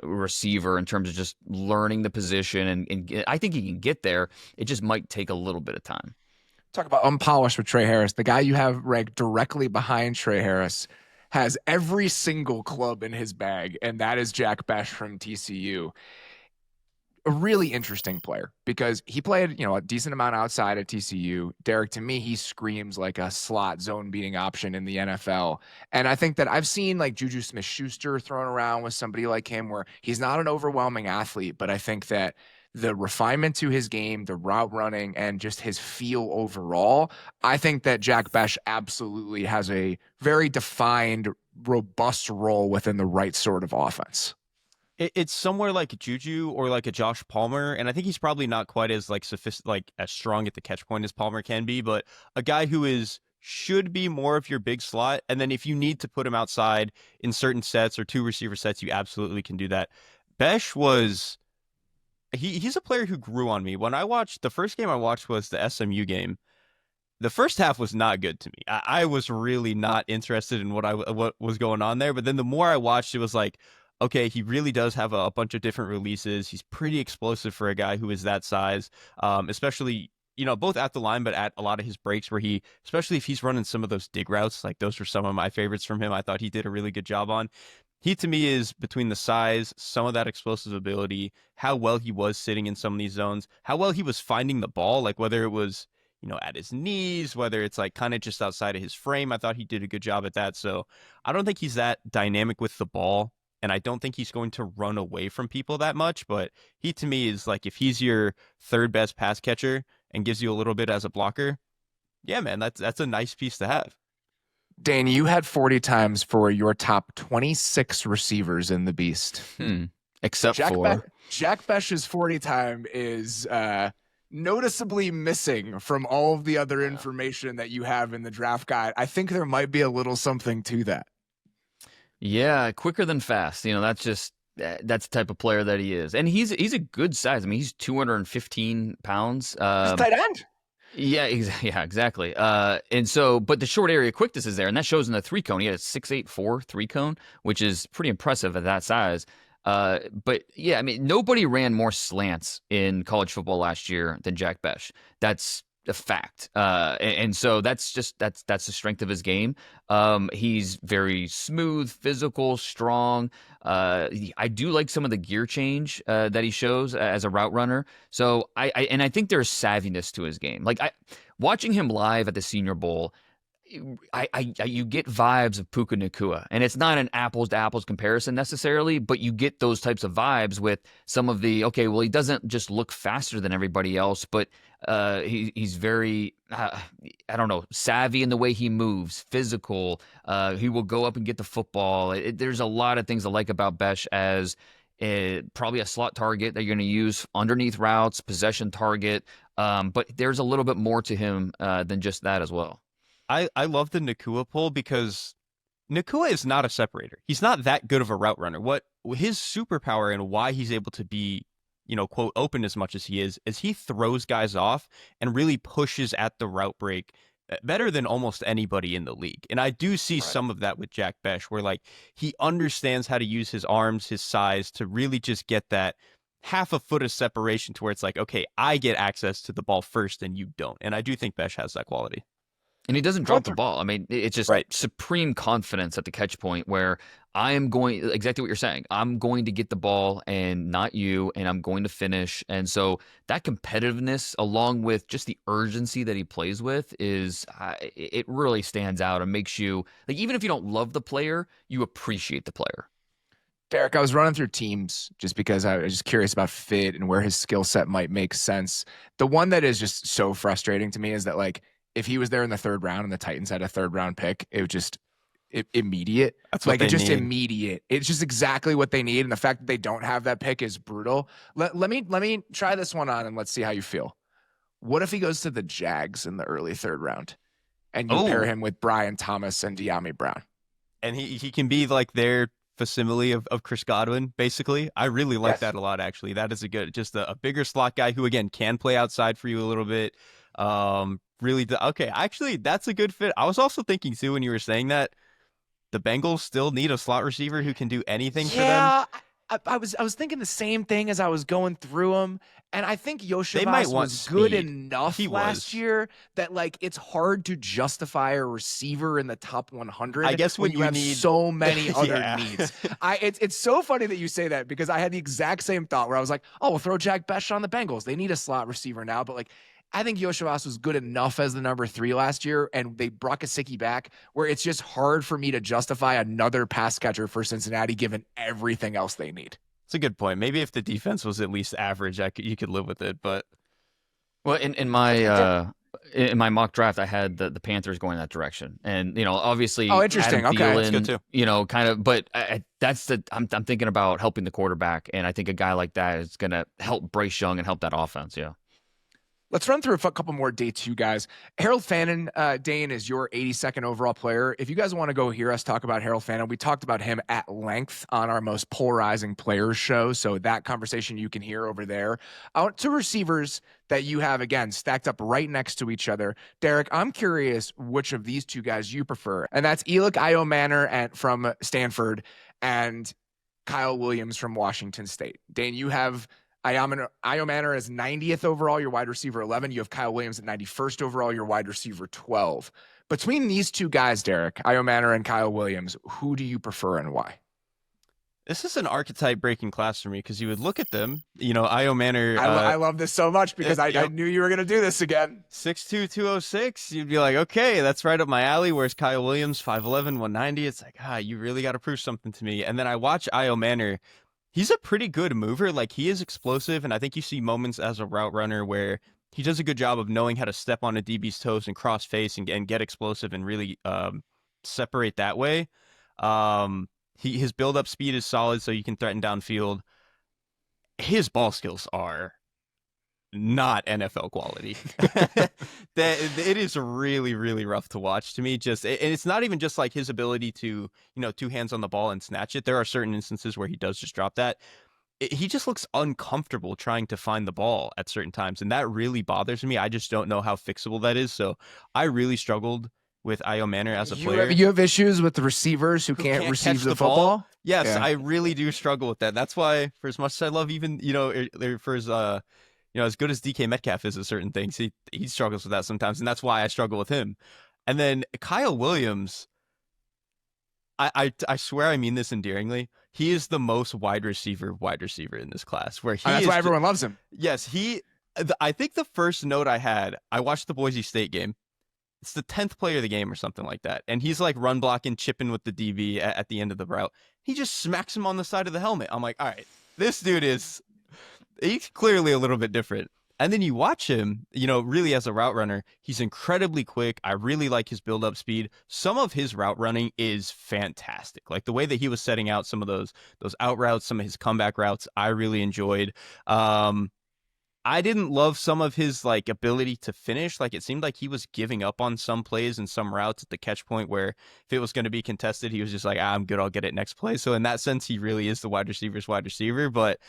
receiver in terms of just learning the position, and I think he can get there. It just might take a little bit of time. Talk about unpolished with Tre Harris. The guy you have ranked directly behind Tre Harris has every single club in his bag, and that is Jack Bech from TCU. A really interesting player because he played, a decent amount outside of TCU. Derrik, to me, he screams like a slot zone beating option in the NFL. And I think that I've seen like Juju Smith-Schuster thrown around with somebody like him where he's not an overwhelming athlete, but I think that the refinement to his game, the route running, and just his feel overall, I think that Jack Bech absolutely has a very defined, robust role within the right sort of offense. It's somewhere like Juju or like a Josh Palmer, and I think he's probably not quite as as strong at the catch point as Palmer can be, but a guy who should be more of your big slot. And then if you need to put him outside in certain sets or two receiver sets, you absolutely can do that. Bech was. He's a player who grew on me. When I watched, the first game I watched was the SMU game. The first half was not good to me. I was really not interested in what was going on there. But then the more I watched, it was like, okay, he really does have a bunch of different releases. He's pretty explosive for a guy who is that size, especially, both at the line, but at a lot of his breaks where especially if he's running some of those dig routes, like those were some of my favorites from him. I thought he did a really good job on. He, to me, is between the size, some of that explosive ability, how well he was sitting in some of these zones, how well he was finding the ball, like whether it was, at his knees, whether it's like kind of just outside of his frame. I thought he did a good job at that. So I don't think he's that dynamic with the ball, and I don't think he's going to run away from people that much. But he, to me, is like if he's your third best pass catcher and gives you a little bit as a blocker, yeah, man, that's a nice piece to have. Dane, you had 40 times for your top 26 receivers in the Beast. Except for Jack Bech's 40 time is noticeably missing from all of the other information that you have in the draft guide. I think there might be a little something to that. Yeah, quicker than fast. That's the type of player that he is. And he's a good size. I mean, he's 215 pounds. He's a tight end. Yeah, exactly. And so, but the short area quickness is there, and that shows in the 3-cone. He had a 6'8" 3-cone, which is pretty impressive at that size. But yeah, I mean, nobody ran more slants in college football last year than Jack Bech. That's a fact. And so that's the strength of his game. He's very smooth, physical, strong. I do like some of the gear change that he shows as a route runner. So I think there's savviness to his game. Like watching him live at the Senior Bowl, you get vibes of Puka Nacua, and it's not an apples to apples comparison necessarily, but you get those types of vibes with some of the, okay, well, he doesn't just look faster than everybody else, but he's very, savvy in the way he moves, physical. He will go up and get the football. There's a lot of things I like about Bech as probably a slot target that you're going to use underneath routes, possession target. But there's a little bit more to him than just that as well. I love the Nacua pull because Nacua is not a separator. He's not that good of a route runner. What his superpower and why he's able to be, quote, open as much as he is he throws guys off and really pushes at the route break better than almost anybody in the league. And I do see some of that with Jack Bech, where like he understands how to use his arms, his size to really just get that half a foot of separation to where it's like, okay, I get access to the ball first and you don't. And I do think Bech has that quality. And he doesn't drop the ball. I mean, it's just supreme confidence at the catch point where I am going, exactly what you're saying, I'm going to get the ball and not you, and I'm going to finish. And so that competitiveness, along with just the urgency that he plays with, it really stands out and makes you, like, even if you don't love the player, you appreciate the player. Derrik, I was running through teams just because I was just curious about fit and where his skill set might make sense. The one that is just so frustrating to me is that, like, if he was there in the third round and the Titans had a third round pick, it would just, immediate. That's what Like they it's just need. immediate. It's just exactly what they need. And the fact that they don't have that pick is brutal. Let me try this one on and let's see how you feel. What if he goes to the Jags in the early third round and you pair him with Brian Thomas and De'Ami Brown? And he can be like their facsimile of Chris Godwin, basically. I really like that a lot, actually. That is just a bigger slot guy who, again, can play outside for you a little bit. Okay, actually, that's a good fit. I was also thinking, too, when you were saying that, the Bengals still need a slot receiver who can do anything for them. Yeah, I was thinking the same thing as I was going through them. And I think Yoshivas was good enough last year that like it's hard to justify a receiver in the top 100. I guess when you have need so many other needs. It's so funny that you say that because I had the exact same thought where I was like, oh, we'll throw Jack Bech on the Bengals. They need a slot receiver now, but like I think Yoshivas was good enough as the number 3 last year, and they brought Gesicki back where it's just hard for me to justify another pass catcher for Cincinnati given everything else they need. It's a good point. Maybe if the defense was at least average, you could live with it. But in my mock draft, I had the Panthers going that direction, and obviously, interesting. Adam Okay, Thielen, that's good too. Kind of. But I'm thinking about helping the quarterback, and I think a guy like that is going to help Bryce Young and help that offense. Yeah. Let's run through a couple more day 2 guys. Harold Fannin, Dane, is your 82nd overall player. If you guys want to go hear us talk about Harold Fannin, we talked about him at length on our most polarizing players show. So that conversation you can hear over there. Out to receivers that you have, again, stacked up right next to each other. Derrik, I'm curious which of these 2 guys you prefer. And that's Elic Ayomanor from Stanford and Kyle Williams from Washington State. Dane, you have Ayomanor as 90th overall, your wide receiver 11. You have Kyle Williams at 91st overall, your wide receiver 12. Between these 2 guys, Derrik, Ayomanor and Kyle Williams, who do you prefer and why? This is an archetype breaking class for me because you would look at them, Ayomanor. I love this so much because I knew you were going to do this again. 6'2", 206. You'd be like, okay, that's right up my alley. Whereas Kyle Williams, 5'11", 190. It's like, you really got to prove something to me. And then I watch Ayomanor. He's a pretty good mover. Like, he is explosive, and I think you see moments as a route runner where he does a good job of knowing how to step on a DB's toes and cross face and get explosive and really separate that way. His build-up speed is solid, so you can threaten downfield. His ball skills are not NFL quality. It is really, really rough to watch to me. And it's not even just like his ability to, 2 hands on the ball and snatch it. There are certain instances where he does just drop that. He just looks uncomfortable trying to find the ball at certain times, and that really bothers me. I just don't know how fixable that is. So I really struggled with Ayomanor as a player. You have issues with the receivers who can't receive the football? Yes, yeah. I really do struggle with that. That's why, for as much as I love even, for his as good as DK Metcalf is at certain things, he struggles with that sometimes, and that's why I struggle with him. And then Kyle Williams, I swear I mean this endearingly. He is the most wide receiver in this class. That's why everyone loves him. Yes, I think the first note I had, I watched the Boise State game. It's the 10th play of the game or something like that. And he's like run blocking, chipping with the DB at the end of the route. He just smacks him on the side of the helmet. I'm like, all right, this dude he's clearly a little bit different. And then you watch him, really as a route runner, he's incredibly quick. I really like his build-up speed. Some of his route running is fantastic. Like the way that he was setting out some of those out routes, some of his comeback routes, I really enjoyed. I didn't love some of his like ability to finish. Like it seemed like he was giving up on some plays and some routes at the catch point where if it was going to be contested, he was just like, I'm good, I'll get it next play. So in that sense, he really is the wide receiver's wide receiver. But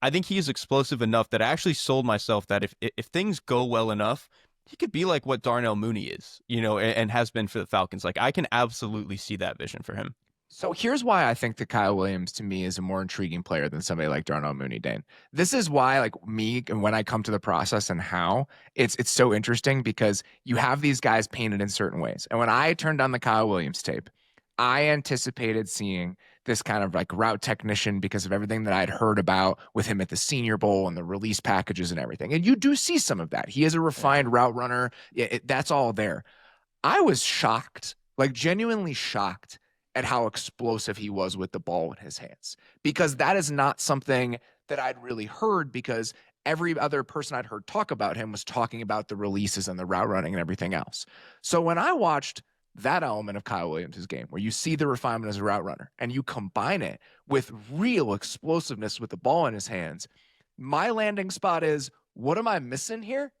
I think he is explosive enough that I actually sold myself that if things go well enough, he could be like what Darnell Mooney is, and has been for the Falcons. Like I can absolutely see that vision for him. So here's why I think that Kyle Williams to me is a more intriguing player than somebody like Darnell Mooney, Dane. This is why, like me, and when I come to the process and how it's so interesting because you have these guys painted in certain ways. And when I turned on the Kyle Williams tape, I anticipated seeing this kind of like route technician because of everything that I'd heard about with him at the Senior Bowl and the release packages and everything. And you do see some of that. He is a refined route runner. That's all there. I was shocked, like genuinely shocked at how explosive he was with the ball in his hands, because that is not something that I'd really heard, because every other person I'd heard talk about him was talking about the releases and the route running and everything else. So when I watched that element of Kyle Williams' game, where you see the refinement as a route runner and you combine it with real explosiveness with the ball in his hands, my landing spot is, what am I missing here?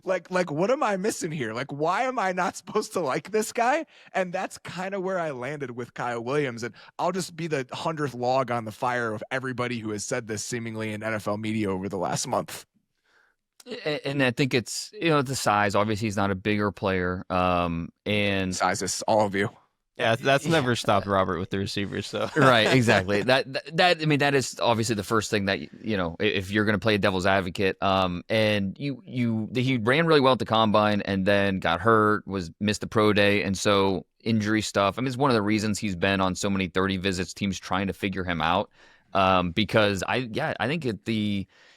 Like what am I missing here? Like, why am I not supposed to like this guy? And that's kind of where I landed with Kyle Williams. And I'll just be the 100th log on the fire of everybody who has said this seemingly in NFL media over the last month. And I think it's, the size. Obviously, he's not a bigger player. And sizes, all of you. Yeah, that's never stopped Robert with the receivers. So right, exactly. That is obviously the first thing that if you're going to play a devil's advocate. And he ran really well at the combine, and then got hurt, missed the pro day, and so injury stuff. It's one of the reasons he's been on so many 30 visits. Teams trying to figure him out. Because I think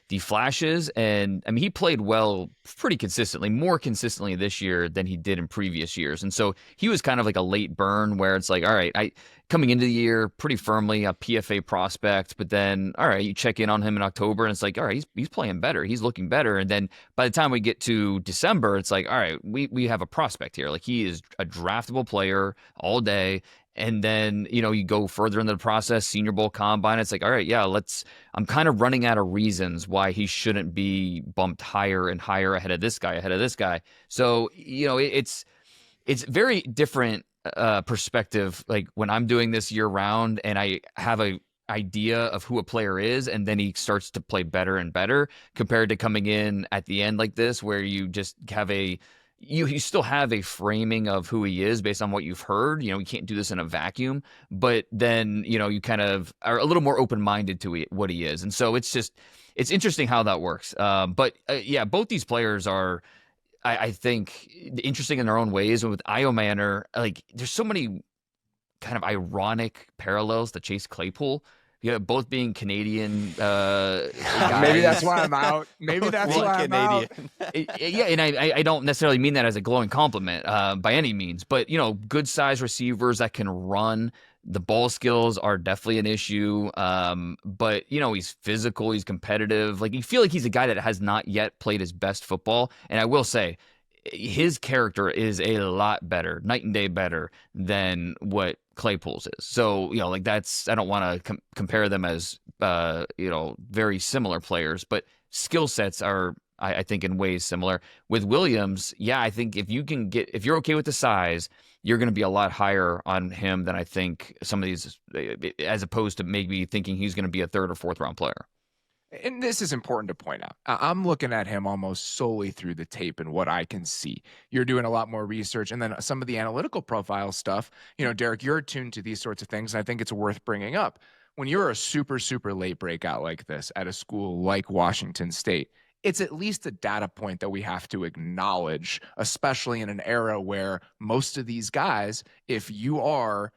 the flashes, and he played well pretty consistently, more consistently this year than he did in previous years. And so he was kind of like a late burn where it's like, all right, coming into the year pretty firmly a PFA prospect, but then, all right, you check in on him in October and it's like, all right, he's playing better. He's looking better. And then by the time we get to December, it's like, all right, we have a prospect here. Like, he is a draftable player all day. And then, you go further into the process, Senior Bowl combine. It's like, all right, yeah, I'm kind of running out of reasons why he shouldn't be bumped higher and higher ahead of this guy. So, it's very different perspective. Like, when I'm doing this year round and I have a idea of who a player is, and then he starts to play better and better, compared to coming in at the end like this, where you just have you still have a framing of who he is based on what you've heard. You can't do this in a vacuum, but then, you kind of are a little more open-minded to what he is. And so it's interesting how that works. But both these players are, I think, interesting in their own ways. And with Ayomanor, like, there's so many kind of ironic parallels to Chase Claypool. Both being Canadian guys. Maybe that's why I'm out. Maybe that's why I'm out. Yeah, and I don't necessarily mean that as a glowing compliment by any means. But, good size receivers that can run. The ball skills are definitely an issue. But, he's physical. He's competitive. Like, you feel like he's a guy that has not yet played his best football. And I will say, his character is a lot better, night and day better than what Claypool's is. So, I don't want to compare them as, very similar players, but skill sets are, I think, in ways similar. With Williams, I think if you're okay with the size, you're going to be a lot higher on him than I think some of these, as opposed to maybe thinking he's going to be a 3rd or 4th round player. And this is important to point out. I'm looking at him almost solely through the tape and what I can see. You're doing a lot more research, and then some of the analytical profile stuff. Derrik, you're attuned to these sorts of things, and I think it's worth bringing up. When you're a super, super late breakout like this at a school like Washington State, it's at least a data point that we have to acknowledge, especially in an era where most of these guys, if you are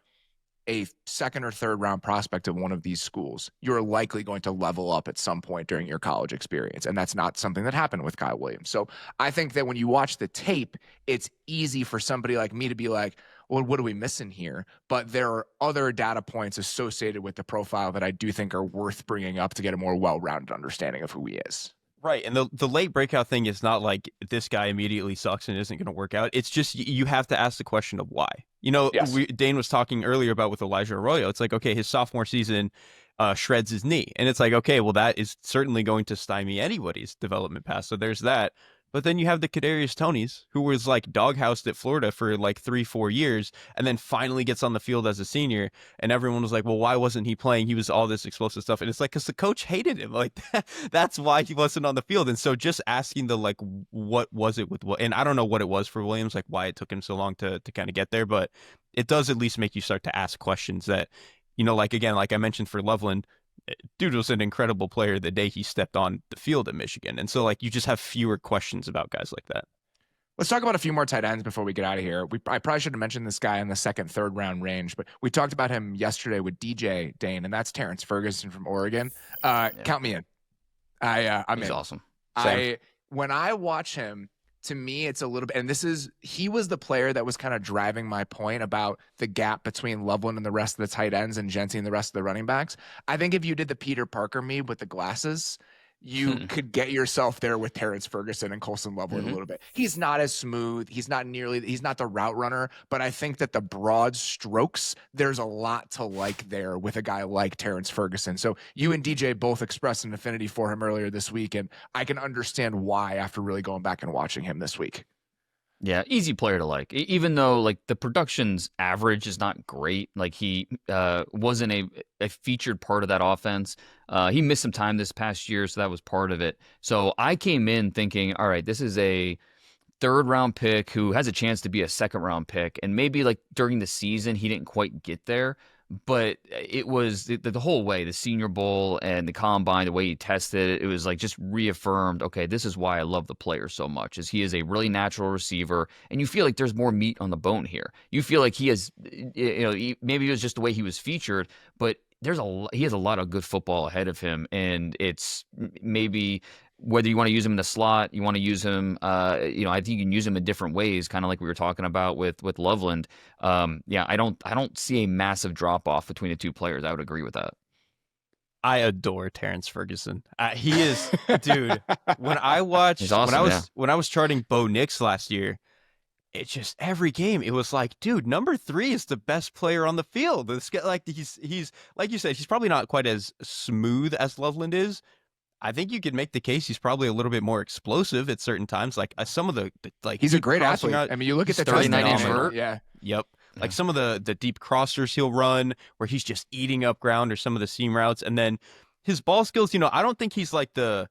a 2nd or 3rd round prospect of one of these schools, you're likely going to level up at some point during your college experience. And that's not something that happened with Kyle Williams. So I think that when you watch the tape, it's easy for somebody like me to be like, well, what are we missing here? But there are other data points associated with the profile that I do think are worth bringing up to get a more well-rounded understanding of who he is. Right. And the late breakout thing is not like this guy immediately sucks and isn't going to work out. It's just you have to ask the question of why. Yes. Dane was talking earlier about with Elijah Arroyo. It's like, okay, his sophomore season shreds his knee. And it's like, okay, well, that is certainly going to stymie anybody's development path. So there's that. But then you have the Kadarius Tonys, who was like doghoused at Florida for like 3-4 years, and then finally gets on the field as a senior. And everyone was like, well, why wasn't he playing? He was all this explosive stuff. And it's like, because the coach hated him. Like, that's why he wasn't on the field. And so just asking what was it with what, and I don't know what it was for Williams, like why it took him so long to kind of get there, but it does at least make you start to ask questions that, like, again, like I mentioned for Loveland, dude was an incredible player the day he stepped on the field at Michigan. And so, like, you just have fewer questions about guys like that. Let's talk about a few more tight ends before we get out of here. I probably should have mentioned this guy in the 2nd, 3rd round range, but we talked about him yesterday with DJ Dane, and that's Terrance Ferguson from Oregon. Count me in. He's in. Awesome. When I watch him, to me, it's a little bit, and he was the player that was kind of driving my point about the gap between Loveland and the rest of the tight ends and Genty and the rest of the running backs. I think if you did the Peter Parker meme with the glasses, you could get yourself there with Terrance Ferguson and Colston Loveland a little bit. He's not as smooth. He's not the route runner, but I think that the broad strokes, there's a lot to like there with a guy like Terrance Ferguson. So you and DJ both expressed an affinity for him earlier this week, and I can understand why after really going back and watching him this week. Yeah, easy player to like. Even though like the production's average is not great, like he wasn't a featured part of that offense. He missed some time this past year, so that was part of it. So I came in thinking, all right, this is a third-round pick who has a chance to be a second-round pick, and maybe like during the season he didn't quite get there. But it was the whole way, the Senior Bowl and the Combine, the way he tested it, it was like just reaffirmed, okay, this is why I love the player so much, is he is a really natural receiver, and you feel like there's more meat on the bone here. You feel like he has, maybe it was just the way he was featured, but he has a lot of good football ahead of him, and it's maybe whether you want to use him in the slot, you want to use him, I think you can use him in different ways, kind of like we were talking about with Loveland. I don't see a massive drop off between the two players. I would agree with that. I adore Terrance Ferguson. He is, dude. When I watched, awesome, when I was charting Bo Nix last year, it's just every game it was like, dude, number 3 is the best player on the field. This guy, like he's like you said, he's probably not quite as smooth as Loveland is. I think you could make the case he's probably a little bit more explosive at certain times. Like some of the he's a great athlete. I mean, you look at the 39-inch vert. Yeah. Yep. Like some of the deep crossers he'll run where he's just eating up ground, or some of the seam routes. And then his ball skills, I don't think he's like the,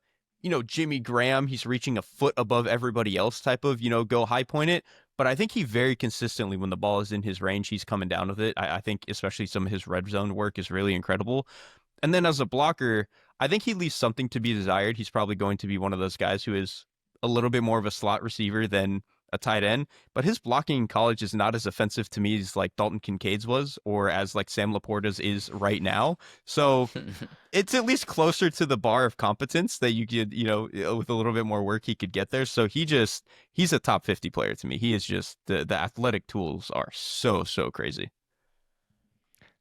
Jimmy Graham, he's reaching a foot above everybody else type of, go high point it. But I think he very consistently, when the ball is in his range, he's coming down with it. I think especially some of his red zone work is really incredible. And then as a blocker, I think he leaves something to be desired. He's probably going to be one of those guys who is a little bit more of a slot receiver than a tight end, but his blocking in college is not as offensive to me as like Dalton Kincaid's was, or as like Sam Laporta's is right now. So it's at least closer to the bar of competence that you could, with a little bit more work, he could get there. So he's a top 50 player to me. He is just, the athletic tools are so crazy.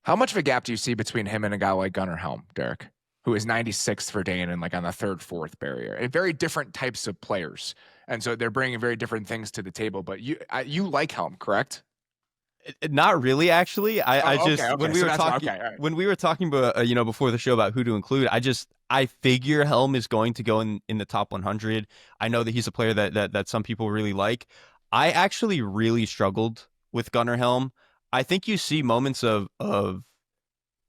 How much of a gap do you see between him and a guy like Gunnar Helm, Derrik, who is 96th for Dane and like on the 3rd, 4th barrier? And very different types of players. And so they're bringing very different things to the table. But you like Helm, correct? Not really, actually. When we were talking about, before the show about who to include, I figure Helm is going to go in the top 100. I know that he's a player that some people really like. I actually really struggled with Gunnar Helm. I think you see moments of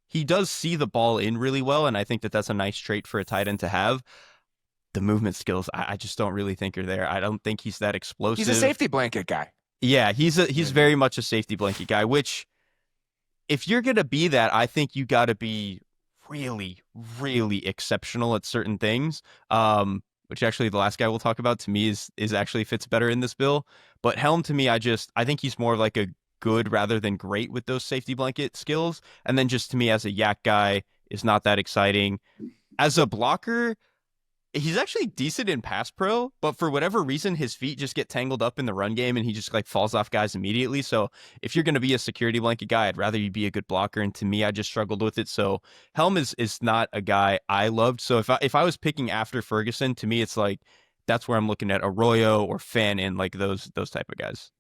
he does see the ball in really well, and I think that that's a nice trait for a tight end to have. The movement skills, I just don't really think are there. I don't think he's that explosive. He's a safety blanket guy. Yeah, he's very much a safety blanket guy, which if you're going to be that, I think you got to be really, really exceptional at certain things, which actually the last guy we'll talk about to me is actually fits better in this bill. But Helm, to me, I think he's more like a good rather than great with those safety blanket skills. And then just to me as a yak guy is not that exciting. As a blocker, he's actually decent in pass pro, but for whatever reason, his feet just get tangled up in the run game and he just like falls off guys immediately. So if you're going to be a security blanket guy, I'd rather you be a good blocker. And to me, I just struggled with it. So Helm is not a guy I loved. So if I was picking after Ferguson, to me, it's like, that's where I'm looking at Arroyo or Fannin, like those type of guys.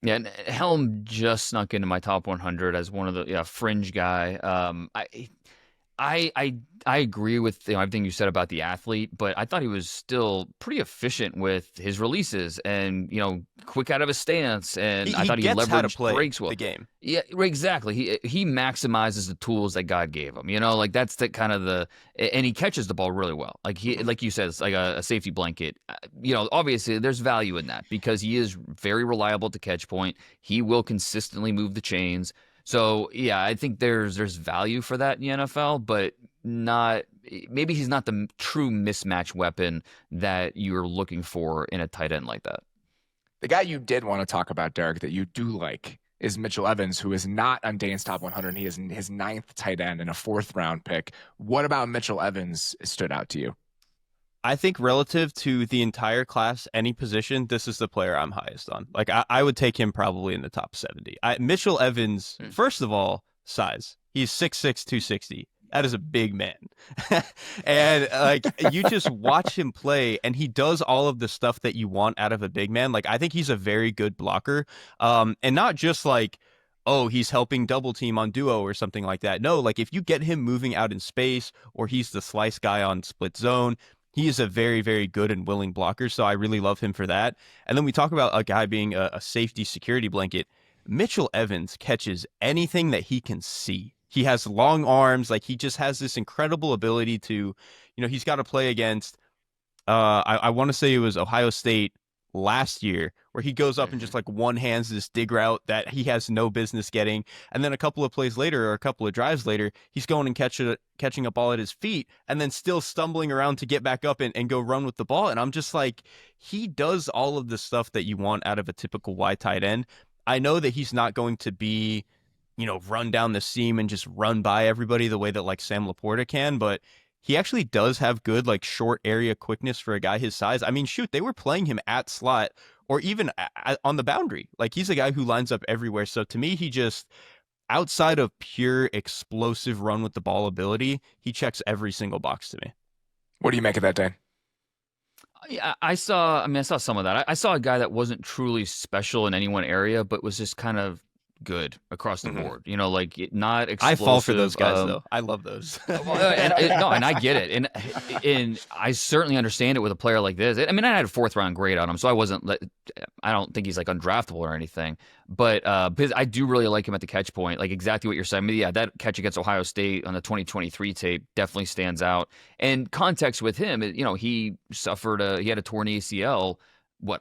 Yeah, and Helm just snuck into my top 100 as one of the fringe guy. I agree with everything you said about the athlete, but I thought he was still pretty efficient with his releases and quick out of his stance, and I thought he leveraged breaks well. The game. Yeah, exactly. He maximizes the tools that God gave him. Like that's the kind of and he catches the ball really well. Like you said, it's like a safety blanket. Obviously there's value in that because he is very reliable at the catch point. He will consistently move the chains. So yeah, I think there's value for that in the NFL, but maybe he's not the true mismatch weapon that you're looking for in a tight end like that. The guy you did want to talk about, Derrik, that you do like is Mitchell Evans, who is not on Dane's top 100. He is his 9th tight end and a 4th round pick. What about Mitchell Evans stood out to you? I think relative to the entire class, any position, this is the player I'm highest on. Like I would take him probably in the top 70. Mitchell Evans, first of all, size. He's 6'6", 260. That is a big man. And like you just watch him play and he does all of the stuff that you want out of a big man. Like I think he's a very good blocker. And not just like, oh, he's helping double team on duo or something like that. No, like if you get him moving out in space or he's the slice guy on split zone, he is a very, very good and willing blocker. So I really love him for that. And then we talk about a guy being a safety security blanket. Mitchell Evans catches anything that he can see. He has long arms. Like he just has this incredible ability to, you know, he's got to play against, I want to say it was Ohio State last year, where he goes up and just like one hands this dig route that he has no business getting. And then a couple of plays later or a couple of drives later, he's going and catching a ball at his feet and then still stumbling around to get back up and go run with the ball. And I'm just like, he does all of the stuff that you want out of a typical wide tight end. I know that he's not going to be, you know, run down the seam and just run by everybody the way that like Sam Laporta can, but he actually does have good like short area quickness for a guy his size. I mean, shoot, they were playing him at slot or even on the boundary. Like he's a guy who lines up everywhere. So to me, he just, outside of pure explosive run with the ball ability, he checks every single box to me. What do you make of that, Dane? Yeah, I saw some of that. I saw a guy that wasn't truly special in any one area, but was just kind of good across the board. You know, like not explosive. I fall for those guys though. I love those. and I get it, and I certainly understand it with a player like this. I mean, I had a 4th round grade on him, so I don't think he's like undraftable or anything. But because I do really like him at the catch point, like exactly what you're saying. I mean, yeah, that catch against Ohio State on the 2023 tape definitely stands out. And context with him, you know, he had a torn ACL.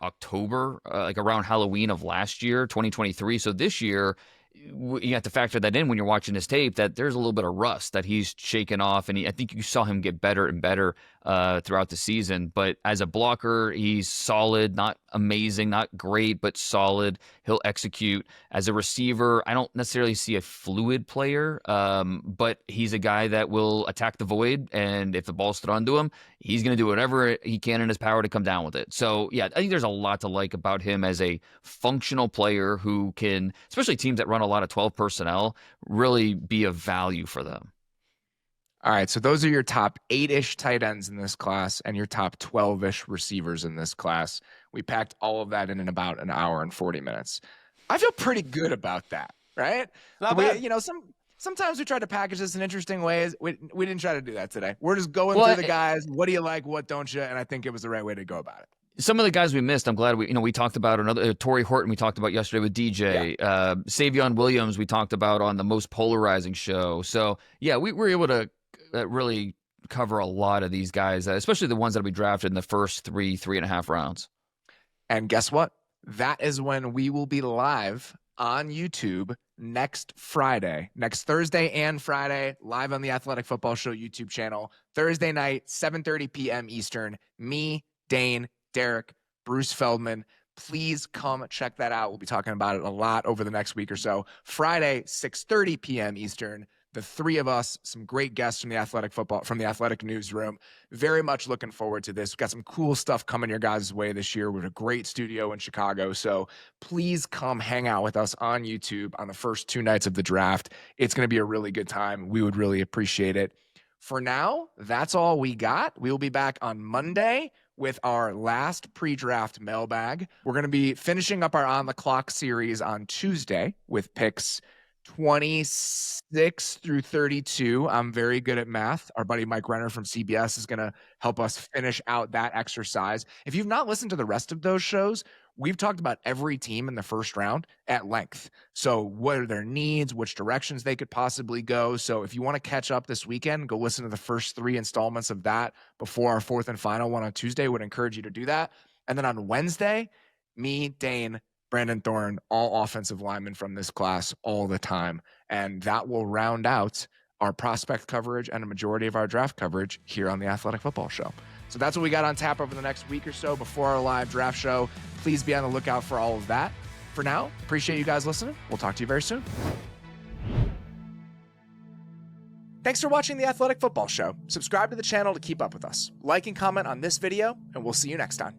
October, like around Halloween of last year, 2023. So this year, you have to factor that in when you're watching this tape, that there's a little bit of rust that he's shaken off. And I think you saw him get better and better throughout the season. But as a blocker, he's solid, not amazing, not great, but solid. He'll execute. As a receiver, I don't necessarily see a fluid player, but he's a guy that will attack the void. And if the ball's thrown to him, he's going to do whatever he can in his power to come down with it. So, yeah, I think there's a lot to like about him as a functional player who can, especially teams that run a lot of 12 personnel, really be of value for them. All right, so those are your top 8-ish tight ends in this class and your top 12-ish receivers in this class. We packed all of that in about an hour and 40 minutes. I feel pretty good about that, right? You know, sometimes we try to package this in interesting ways. We didn't try to do that today. We're just going through the guys. What do you like? What don't you? And I think it was the right way to go about it. Some of the guys we missed, I'm glad we talked about another Torrey Horton. We talked about yesterday with DJ, Savion Williams. We talked about on the most polarizing show. So yeah, we were able to really cover a lot of these guys, especially the ones that will be drafted in the first 3.5 rounds. And guess what? That is when we will be live on YouTube next Thursday and Friday, live on the Athletic Football Show YouTube channel. Thursday night, 7:30 p.m. Eastern. Me, Dane, Derrik, Bruce Feldman. Please come check that out. We'll be talking about it a lot over the next week or so. Friday, 6:30 p.m. Eastern. The three of us, some great guests from the Athletic newsroom. Very much looking forward to this. We've got some cool stuff coming your guys' way this year. We have a great studio in Chicago. So please come hang out with us on YouTube on the first 2 nights of the draft. It's going to be a really good time. We would really appreciate it. For now, that's all we got. We will be back on Monday with our last pre-draft mailbag. We're going to be finishing up our On the Clock series on Tuesday with picks 26 through 32. I'm very good at math. Our buddy Mike Renner from CBS is going to help us finish out that exercise. If you've not listened to the rest of those shows, we've talked about every team in the first round at length. So what are their needs, which directions they could possibly go. So if you want to catch up this weekend, go listen to the first 3 installments of that before our 4th and final one on Tuesday. Would encourage you to do that. And then on Wednesday, me, Dane, Brandon Thorne, all offensive linemen from this class all the time. And that will round out our prospect coverage and a majority of our draft coverage here on the Athletic Football Show. So that's what we got on tap over the next week or so before our live draft show. Please be on the lookout for all of that. For now, appreciate you guys listening. We'll talk to you very soon. Thanks for watching the Athletic Football Show. Subscribe to the channel to keep up with us. Like and comment on this video, and we'll see you next time.